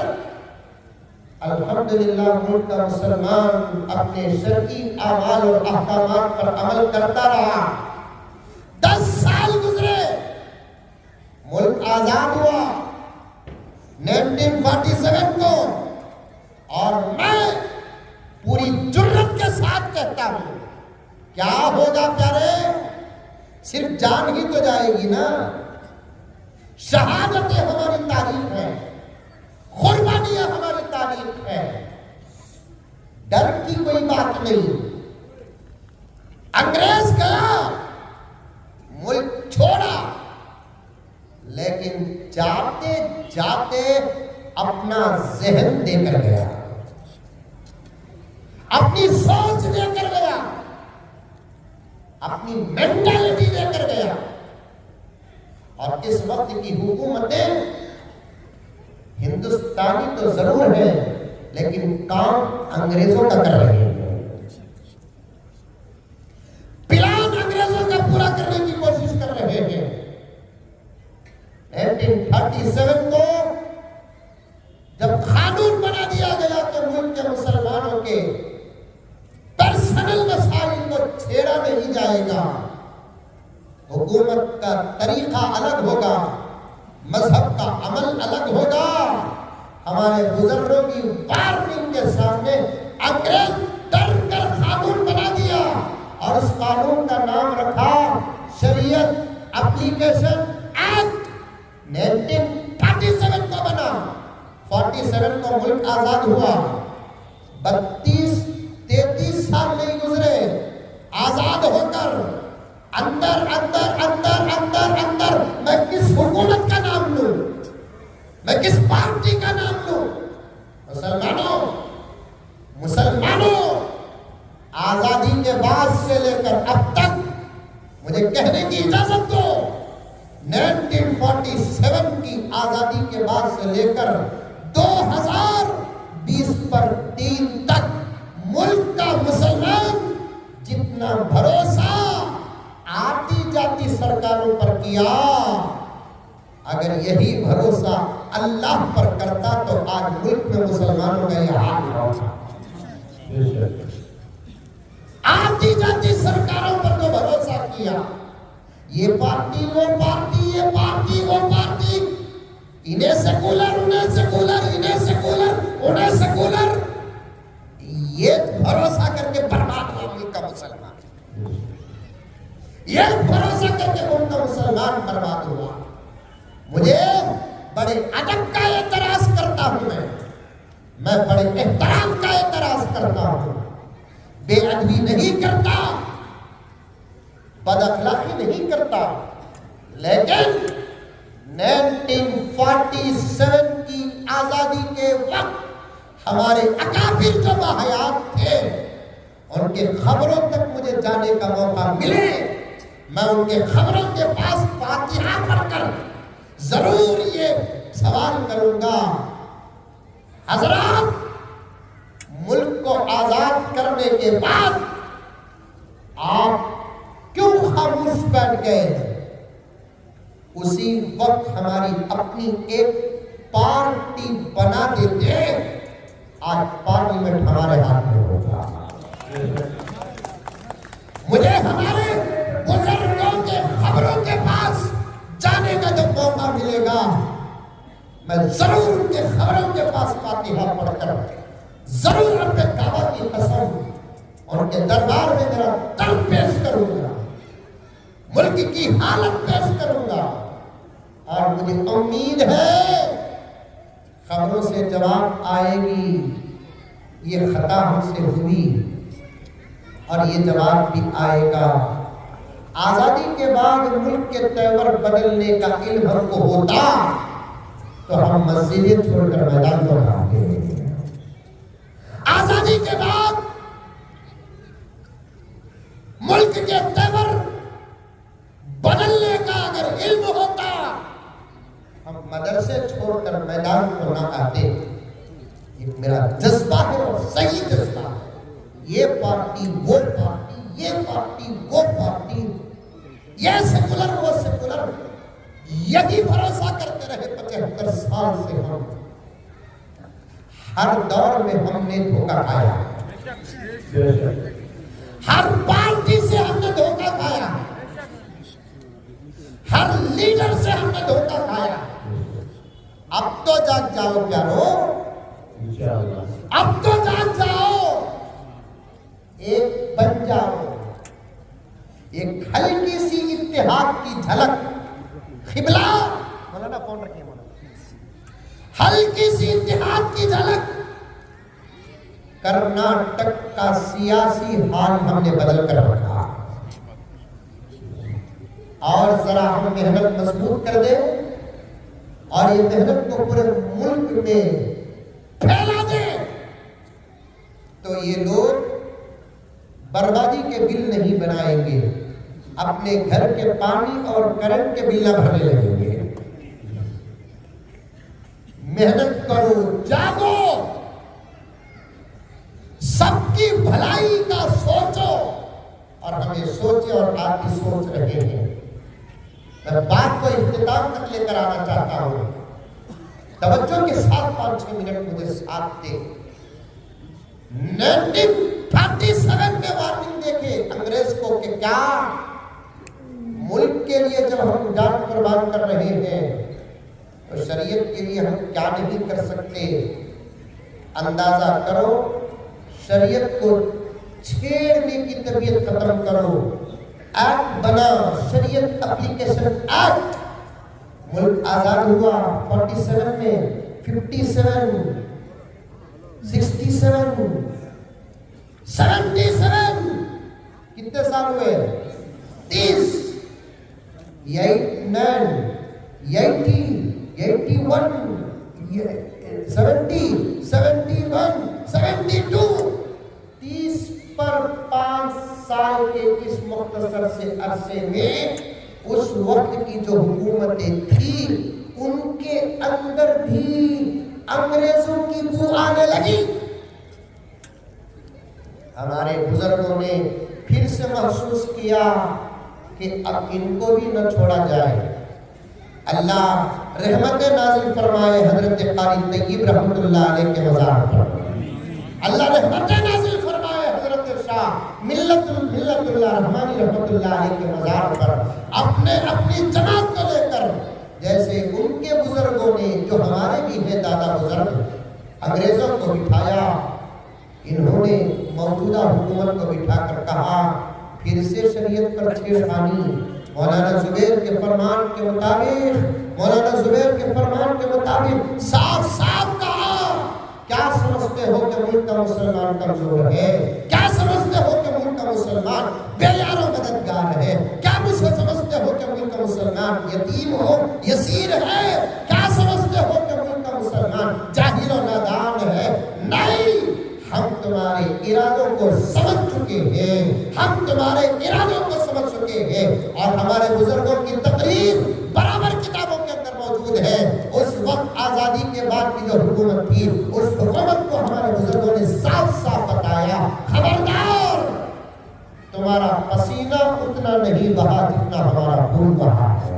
अल्हम्दुलिल्लाह मुल्क का मुसलमान अपने शरई अमाल और अहकामात पर अमल करता रहा। 10 साल गुजरे, मुल्क आजाद हुआ 1947 को, और मैं पूरी जुर्रत के साथ कहता हूं, क्या होगा प्यारे? सिर्फ जान ही तो जाएगी ना। शहादतें हमारी तारीख है, कुर्बानियां हमारी तारीख है, डर की कोई बात नहीं। अंग्रेज गया, मुल्क छोड़ा, लेकिन जाते जाते अपना जहन देकर गया, अपनी सोच देकर गया, अपनी मेंटालिटी देकर गया। और इस वक्त की हुकूमतें हिंदुस्तानी तो जरूर है, लेकिन काम अंग्रेजों का कर रहे हैं। प्लान अंग्रेजों का पूरा करने की कोशिश कर रहे हैं। 1937 को जब कानून बना दिया गया तो मुल्क के मुसलमानों के पर्सनल मसाइल को छेड़ा नहीं जाएगा, हुकूमत का तरीका अलग होगा, मजहब का अमल अलग होगा। हमारे बुजुर्गों की वार्निंग के सामने अंग्रेज डर कर कानून बना दिया और उस कानून का नाम रखा शरीयत एप्लीकेशन एक्ट। 1947 को बना, 47 को मुल्क आजाद हुआ, 32-33 साल नहीं गुजरे आजाद होकर अंदर अंदर अंदर अंदर अंदर मैं किस हुकूमत का नाम लूं, मैं किस पार्टी का नाम लूं? मुसलमानों आजादी के बाद से लेकर अब तक मुझे कहने की इजाजत दो, 1947 की आजादी के बाद से लेकर 2020 पर 3 तक मुल्क का मुसलमान जितना भरोसा आती जाती सरकारों पर किया, अगर यही भरोसा अल्लाह पर करता तो आज मुल्क में मुसलमानों का यह हाल होता। आती जाती सरकारों पर तो भरोसा किया, ये पार्टी वो पार्टी, ये पार्टी वो पार्टी, इन्हें सेकुलर उन्हें सेकुलर, इन्हें सेकुलर उन्हें सेकुलर, ये भरोसा करके बर्बाद हुआ मुल्क का मुसलमान। ये भरोसा करके उनका मुसलमान बर्बाद हुआ। मुझे बड़े अदब का एतराज करता हूं, मैं बड़े एहतराम का एतराज करता हूं, बेअदबी नहीं करता, बदअखलाकी नहीं करता, लेकिन 1947 की आजादी के वक्त हमारे अकाबिर जो बाहयात थे उनके खबरों तक मुझे जाने का मौका मिले, मैं उनके खबरों के पास फातिहा पढ़कर जरूर ये सवाल करूंगा, हजरात मुल्क को आजाद करने के बाद आप क्यों खामोश बैठ गए? उसी वक्त हमारी अपनी एक पार्टी बना देते, आज पार्लियामेंट हमारे हाथ में होगा। मुझे हमारे बुजुर्गों के खबरों के पास जाने का जब मौका मिलेगा, मैं जरूर उनके खबरों के पास फातिहा पढ़कर जरूर अपने काबा की कसम उनके दरबार में मेरा दर्द पेश करूंगा, मुल्क की हालत पेश करूंगा, और मुझे उम्मीद है खबरों से जवाब आएगी, ये खता हमसे हुई और ये जवाब भी आएगा। आजादी के बाद मुल्क के तेवर बदलने का इल्म हमको होता तो हम मस्जिदें छोड़कर मैदान पर आते। आजादी के बाद मुल्क के तेवर बदलने का अगर इल्म होता, हम मदरसे छोड़कर मैदान को ना आते। ये मेरा जज्बा है और सही जज्बा है। ये पार्टी वो पार्टी, ये पार्टी वो पार्टी, ये सेकुलर वो सेकुलर, यही भरोसा करते रहे 75 साल से। हम हर दौर में हमने धोखा खाया, हर पार्टी से हमने धोखा खाया, हर लीडर से हमने धोखा खाया। अब तो जाग जाओ प्यारो, अब तो जाग जाओ, एक बन जाओ। एक हल्की सी इत्तेहाद की झलक, खिबला मौलाना फोन रखिए मौलाना, हल्की सी इत्तेहाद की झलक। कर्नाटक का सियासी हाल हमने बदल कर रखा, और जरा हम मेहनत मजबूत कर दे और ये मेहनत को पूरे मुल्क में फैला दे, तो ये लोग बर्बादी के बिल नहीं बनाएंगे, अपने घर के पानी और करंट के बिल भरने लगेंगे। मेहनत करो, जागो, सबकी भलाई का सोचो, और हमें सोचे और आप भी सोच रहे हैं। मैं बात को इख्तिताम तक लेकर आना चाहता हूं। तवज्जो के साथ 5-6 मिनट मुझे साथ दे। 1937 में वार्निंग देखे अंग्रेज को कि क्या मुल्क के लिए जब हम जान कुर्बान कर रहे हैं तो शरीयत के लिए हम क्या नहीं कर सकते। अंदाजा करो, शरीयत को छेड़ने की तबीयत खत्म करो। एक्ट बना, शरीयत एप्लीकेशन एक्ट। मुल्क आजाद हुआ 47 में, 57, 67, 77, कितने साल हुए? 30, 89, 80, 81, 70, 71, 72, 30 पर 5 साल के इस मुख्तसर से अरसे में उस वक्त की जो हुकूमतें थी उनके अंदर भी अंग्रेजों की बू आने लगी। हमारे बुजुर्गों ने फिर से महसूस किया कि अब इनको भी न छोड़ा जाए। अल्लाह रहमत नाज़िल फरमाए हजरत कारी तय्यब रहमतुल्लाह अलैह के मज़ार पर। अल्लाह रहमत नाज़िल फरमाए हजरत शाह मिल्लतुल्लाह रहमानी रहमतुल्लाह अलैह के मज़ार पर। अपने अपनी जमात को लेकर, जैसे उनके बुजुर्गों ने, जो हमारे भी हैं दादा बुजुर्ग, अंग्रेजों को बिठाया, इन्होंने मौजूदा हुकूमत को बिठाकर कहा फिर से शरीयत पर छेड़खानी। मौलाना जुबैर के फरमान के मुताबिक, मौलाना जुबैर के फरमान के मुताबिक साफ साफ कहा, क्या समझते हो कि मुल्क का मुसलमान कमजोर है? क्या समझते हो कि मुल्क का मुसलमान बेयारो मददगार है? क्या मुझसे समझते हो कि मुल्क का मुसलमान यतीम हो, यसीर है? क्या समझते हो कि मुल्क का मुसलमान जाहिल और नादान है? नहीं, हम तुम्हारे इरादों को समझ चुके हैं, हम तुम्हारे इरादों को समझ चुके हैं, और हमारे बुजुर्गों की तकरीर बराबर किताबों के अंदर मौजूद है। उस वक्त आजादी के बाद की जो हुकूमत थी, उस हुकूमत को हमारे बुजुर्गों ने साफ साफ बताया, खबरदार, तुम्हारा पसीना उतना नहीं बहा जितना हमारा खून बहा है।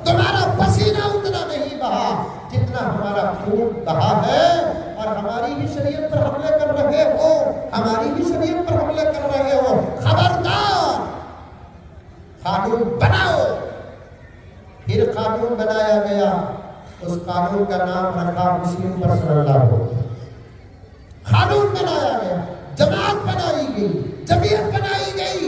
तुम्हारा पसीना उतना नहीं बहा जितना हमारा खून बहा है, और हमारी ही शरीयत पर हमले कर रहे हो, हमारी ही शरीयत पर हमले कर रहे हो। खबरदार, कानून बनाओ। फिर कानून बनाया गया, उस कानून का नाम रखा मुस्लिम पर्सनल लॉ। कानून बनाया गया, जमात बनाई गई, जमीयत बनाई गई,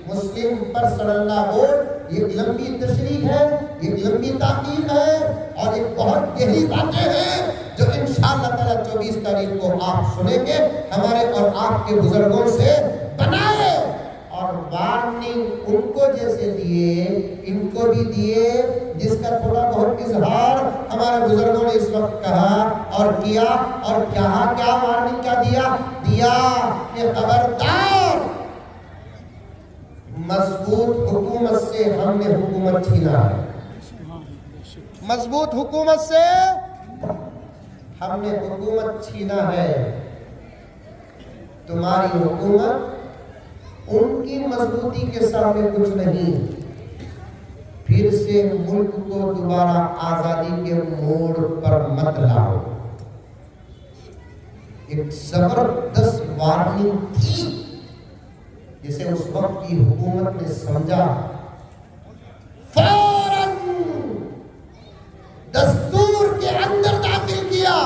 मुस्लिम पर्सनल लॉ बोर्ड। एक लंबी तशरीह है, एक लंबी ताकीद है, और एक बहुत गहरी बातें हैं जो इंशाअल्लाह ताला 24 तारीख को आप सुनेंगे, हमारे और आपके बुजुर्गों से बनाए। और वार्निंग उनको जैसे दिए, इनको भी दिए, जिसका थोड़ा बहुत इजहार हमारे बुजुर्गों ने इस वक्त कहा और किया। और क्या वार्निंग क्या दिया कि खबरदार, मजबूत हुकूमत से हमने हुकूमत छीना है, मजबूत हुकूमत से हमने हुकूमत छीना है। तुम्हारी हुकूमत उनकी मजबूती के सामने कुछ नहीं। फिर से मुल्क को दोबारा आजादी के मोड़ पर मत लाओ। एक जबरदस्त वार्निंग थी, जिसे उस वक्त की हुकूमत ने समझा, फौरन दस्तूर के अंदर दाखिल किया।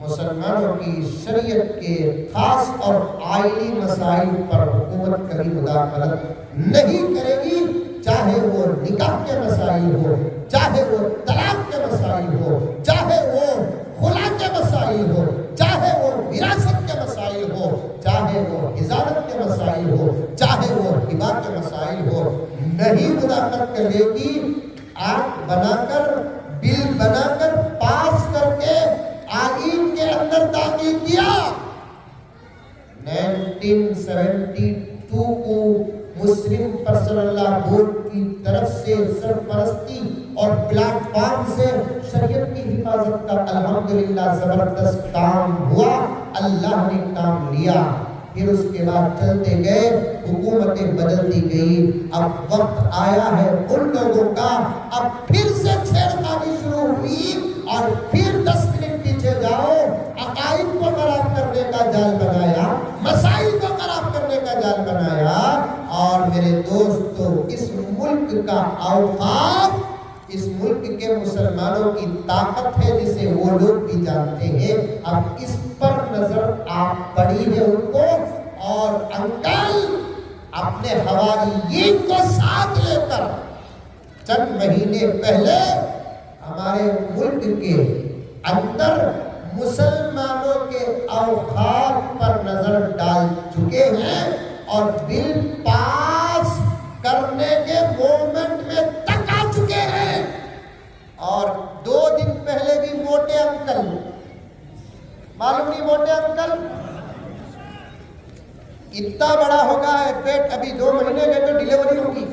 मुसलमानों की शरीयत के खास और आईनी मसाइल पर हुकूमत कभी मुदाखलत नहीं करेगी, चाहे वो निकाह के मसाइल हो, चाहे वो तलाक के मसाइल हो, चाहे वो खुला के मसाइल हो, चाहे वो विरासत के मसाइल हो, चाहे वो इजाजत के मसाइल हो, चाहे वो हिबा के मसाइल हो, नहीं मुदाखलत करेगी। एक्ट बनाकर, बिल बनाकर, पास करके आईन के अंदर दाखिल किया। 1972 को मुस्लिम पर्सनल लॉ बोर्ड की तरफ से सरपरस्ती और प्लेटफॉर्म से शरीयत की हिफाजत का अल्हम्दुलिल्लाह जबरदस्त काम हुआ। अल्लाह ने काम लिया, फिर उसके बाद चलते गए, हुकूमतें बदलती गई। अब वक्त आया है उन लोगों का, अब फिर से छेड़खानी शुरू हुई और फिर 10 मिनट पीछे जाओ, अकाइद को खराब करने का जाल बनाया, मसाइल को खराब करने का जाल बनाया। और मेरे दोस्तों, इस मुल्क का औकाफ, इस मुल्क के मुसलमानों की ताकत है, जिसे वो लोग भी जानते हैं। अब इस पर नजर आप पड़ी है उनको, और अंकल अपने हवारियीन को साथ लेकर चंद महीने पहले हमारे मुल्क के अंदर मुसलमानों के औकाफ पर नजर डाल चुके हैं और बिल पास करने के मोमेंट में तक आ चुके हैं। और 2 दिन पहले भी मोटे अंकल, मालूम नहीं मोटे अंकल, इतना बड़ा होगा है पेट, अभी 2 महीने में तो डिलीवरी होगी।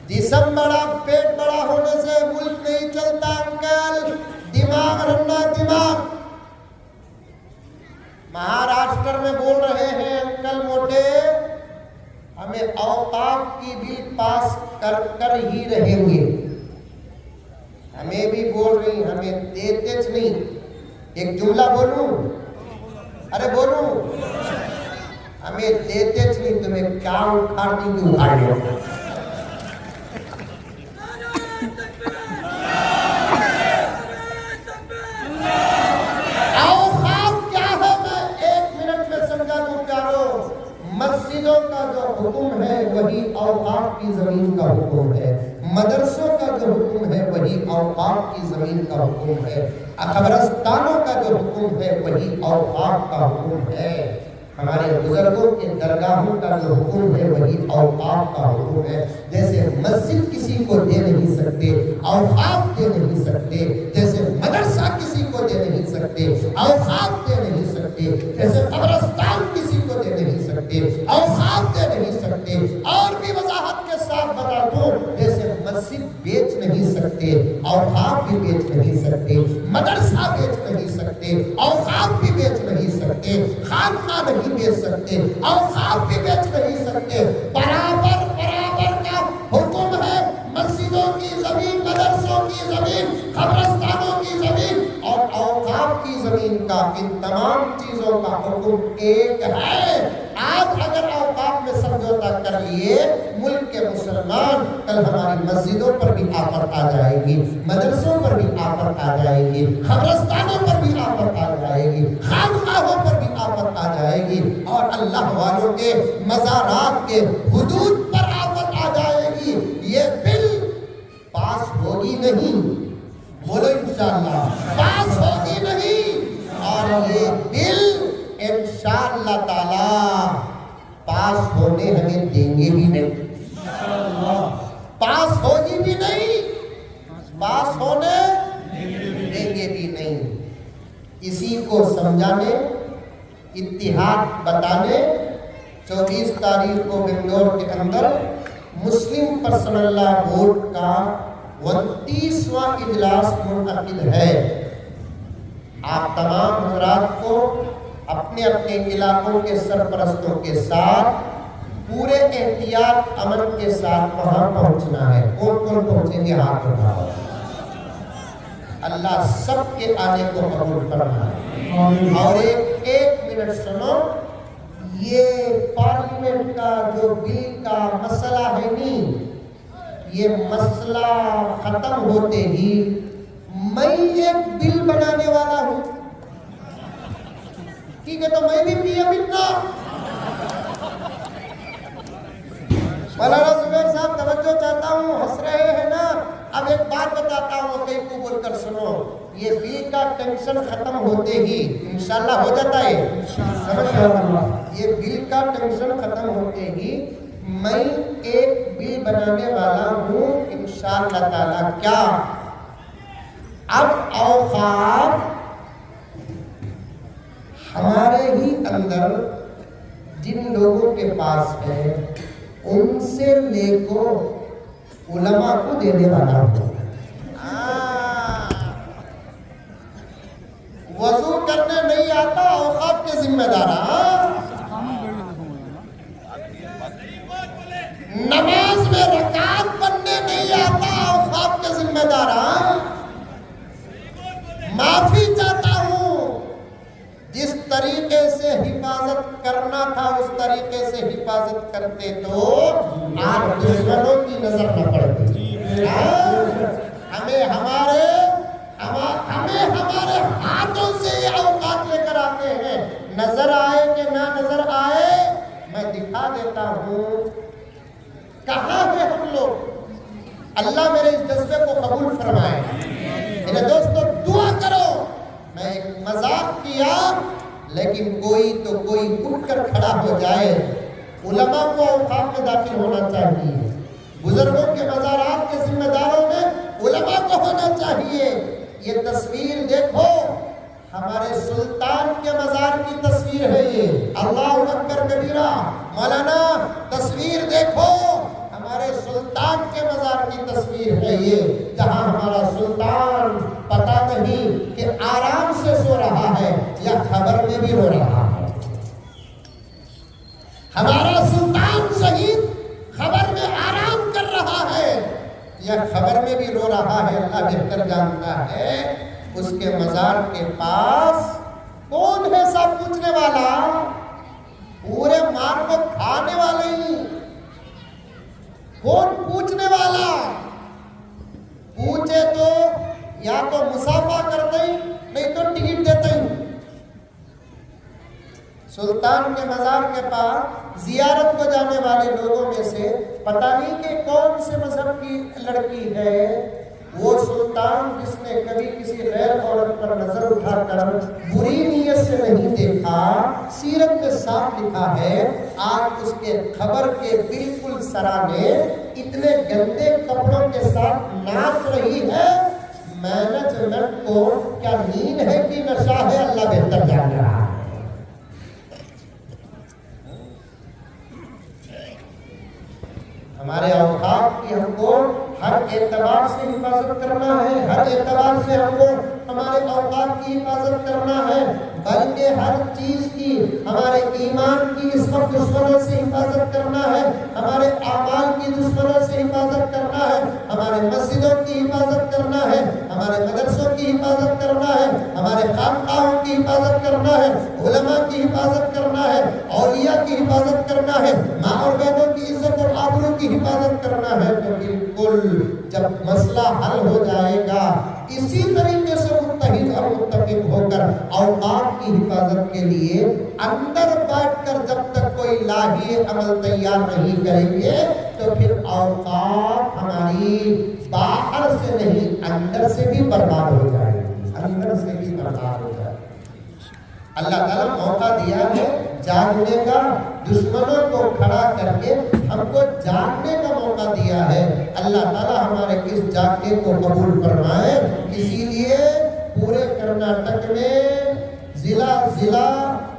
जिस्म बड़ा, पेट बड़ा होने से मुल्क नहीं चलता अंकल, दिमाग रखना, दिमाग। महाराष्ट्र में बोल रहे हैं अंकल मोटे, हमें औकाफ की बिल पास कर ही रहेंगे। हमें भी बोल रही, हमें देते नहीं। एक जुमला बोलूं, अरे बोलूं, हमें देते नहीं, तुम्हें क्या उखाड़ देंगे, उखाड़ लो। औकाफ क्या है, मैं 1 मिनट में समझा दूं प्यारो। मस्जिदों का जो हुक्म है वही औकाफ की जमीन का हुक्म है, मदरसों का जो हुक्म है वही औकाफ की जमीन का हुक्म है, कब्रिस्तानों का जो हुक्म है वही औकाफ का हुक्म है, हमारे बुजुर्गों के दरगाहों का जो हुक्म है वही औकाफ का हुक्म है। जैसे मस्जिद किसी को दे नहीं सकते, औकाफ दे नहीं सकते, जैसे मदरसा किसी को दे नहीं सकते, औकाफ दे नहीं सकते, जैसे कब्रिस्तान किसी को दे नहीं सकते, औकाफ दे नहीं सकते। और भी वजाहत के साथ बता दूं, जैसे मस्जिद बेच नहीं सकते, औकाफ भी बेच नहीं सकते, मदरसा बेच नहीं सकते, औकाफ भी बेच नहीं सकते, खानका नहीं बेच सकते, औकाफ भी बेच नहीं सकते। बराबर बराबर का हुक्म है, मस्जिदों की जमीन, मदरसों की जमीन, कब्रिस्तानों की जमीन और औकाफ की जमीन का, इन तमाम चीजों का हुक्म एक है। आज अगर औकाफ में समझौता कर लिए मुल्क के मुसलमान, कल हमारी मस्जिदों पर भी आफत आ जाएगी, मदरसों पर भी आफत आ जाएगी, कब्रिस्तानों पर भी आफत आ जाएगी, खानकाहों पर भी आफत आ जाएगी और अल्लाह वालों के मज़ारात के हुदूद पर आफत आ जाएगी। ये बिल पास होगी नहीं, बोलो इंशाअल्लाह पास होगी नहीं, और ये बिल इंशाअल्लाह ताला पास होने हमें देंगे भी नहीं, पास होगी भी नहीं, पास होने देंगे भी नहीं। इसी को समझाने, इत्तिहाद बताने 24 तारीख को बेंगलोर के अंदर मुस्लिम पर्सनल लॉ बोर्ड का 29वां इजलास मुनअकिद है। आप तमाम हज़रात को अपने अपने इलाकों के सरपरस्तों के साथ पूरे एहतियात अमन के साथ वहां पहुंचना है। कौन कौन पहुंचेंगे हाथ उठाओ। अल्लाह सबके आने को कबूल फरमाए। और एक मिनट सुनो, ये पार्लियामेंट का जो बिल का मसला है नी, ये मसला खत्म होते ही मैं एक बिल बनाने वाला हूं। ठीक है, तो मैं भी पीएम इतना। मौलाना जुबैर साहब तवज्जो चाहता हूँ, हंस रहे हैं ना। अब एक बात बताता हूँ, कहीं को बोलकर सुनो। ये बिल का टेंशन खत्म होते ही इंशाल्लाह हो जाता है, ये बिल का टेंशन खत्म होते ही मैं एक बिल बनाने वाला हूँ इंशाल्लाह ताला। क्या? अब औकाफ हमारे ही अंदर जिन लोगों के पास है उनसे लेको उलमा को देने वाला हो। वजू करने नहीं आता औकात के जिम्मेदार, नमाज में रकात पढ़ने नहीं आता औकात के जिम्मेदार, माफी चाहता हूं, जिस तरीके से हिफाजत करना था उस तरीके से हिफाजत करते तो आप दुश्मनों की नजर न पड़ती। हमें हमारे हाथों से ये औकात लेकर आते हैं, नजर आए कि ना नजर आए मैं दिखा देता हूं कहां है हम लोग। अल्लाह मेरे इस जज्बे को कबूल फरमाए। मेरे दोस्तों दुआ करो। मैं एक मजाक किया, लेकिन कोई तो कोई उठकर खड़ा हो जाए। उलमा को औकात में दाखिल होना चाहिए, बुजुर्गों के मज़ारात के जिम्मेदारों में उलमा को होना चाहिए। ये तस्वीर देखो, हमारे सुल्तान के मज़ार की तस्वीर है ये, अल्लाह अकबर कबीरा। मौलाना तस्वीर देखो, हमारे सुल्तान के मज़ार की तस्वीर है ये, जहां हमारा सुल्तान पता नहीं कि आराम से सो रहा है या खबर में भी रो रहा है। हमारा सुल्तान शहीद खबर में आराम कर रहा है या खबर में भी रो रहा है, अल्लाह बेहतर जानता है। उसके मज़ार के पास कौन है सब पूछने वाला? पूरे मार को खाने वाले ही। कौन पूछने वाला? पूछे तो या तो मुसाफा कर दे, नहीं तो टिकट देते ही। सुल्तान के मज़ार के पास जियारत को जाने वाले लोगों में से पता नहीं कि कौन से मजहब की लड़की है वो सुल्तान जिसने कभी किसी गैर औरत पर नजर उठाकर बुरी नीयत से नहीं देखा। सीरत में साफ लिखा है, आज उसके खबर के बिल्कुल सराहने इतने गंदे कपड़ों के साथ नाच रही है। मैनेजमेंट को क्या नींद है कि नशा है, अल्लाह बेहतर जान रहा है। हमारे औकात की हमको हर एतबार से हिफाजत करना है, हर एतबार से हमको हमारे औकात की हिफाजत करना है, बल्कि हर चीज की, हमारे ईमान की इस वक्त दुश्मनों से हिफाजत करना है, हमारे आमाल की दुश्मनों से हिफाजत करना है, हमारे मस्जिदों की हिफाजत करना है, हमारे मदरसों की हिफाजत करना है, हमारे खानकाहों की हिफाजत करना है, उलमा की हिफाजत करना है, औलिया की हिफाजत करना है, माँ और बहनों की इज्जत और आबरू की हिफाजत करना है। तो बिल्कुल जब मसला हल हो जाएगा, इसी तरीके से मुत्तहिद और मुत्तफिक होकर औकात की हिफाजत के लिए अंदर बैठकर जब तक कोई लाही अमल तैयार नहीं करेंगे तो फिर औकात हमारी बाहर से नहीं अंदर से भी बर्बाद हो जाएगी, अंदर से भी बर्बाद हो जाएगी। अल्लाह ताला मौका दिया है जागने का, दुश्मनों को खड़ा करके हमको जागने का मौका दिया है। अल्लाह ताला हमारे इस जागने को कबूल फरमाए। इसीलिए पूरे कर्नाटक में जिला जिला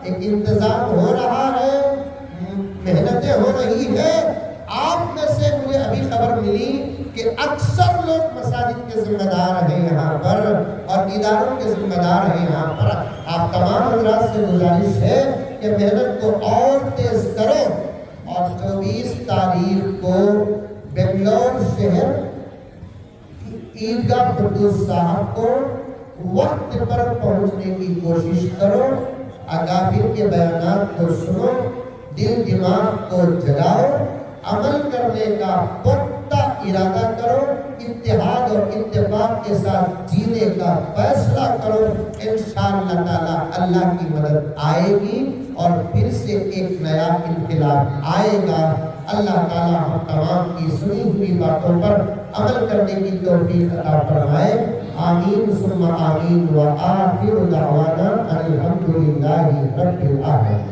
एक इंतजाम हो रहा है, मेहनतें हो रही है। आप में से मुझे अभी खबर मिली कि अक्सर लोग मसाजिद के जिम्मेदार हैं यहाँ पर और इदारों के जिम्मेदार हैं यहाँ पर। आप तमाम हज़रात से गुजारिश है कि मेहनत को और तेज करो और 24 तारीख को बेंगलोर शहर ईदगाह कुद्दूस साहब को वक्त पर पहुंचने की कोशिश करो। अकाबिर के बयानात को सुनो, दिल दिमाग को जगाओ, अमल करने का पुख्ता इरादा करो, इत्तेहाद और इत्तेफाक के साथ जीने का फैसला करो। इंशाअल्लाह ताला अल्लाह की मदद आएगी और फिर से एक नया इनकलाब आएगा। अल्लाह ताला हम तमाम की सुनी हुई बातों पर अमल करने की तौफीक अता फरमाए। आमीन सुम्मा आमीन व आखिरु दावाना अनिल हम्दुलिल्लाहि रब्बिल आलमीन।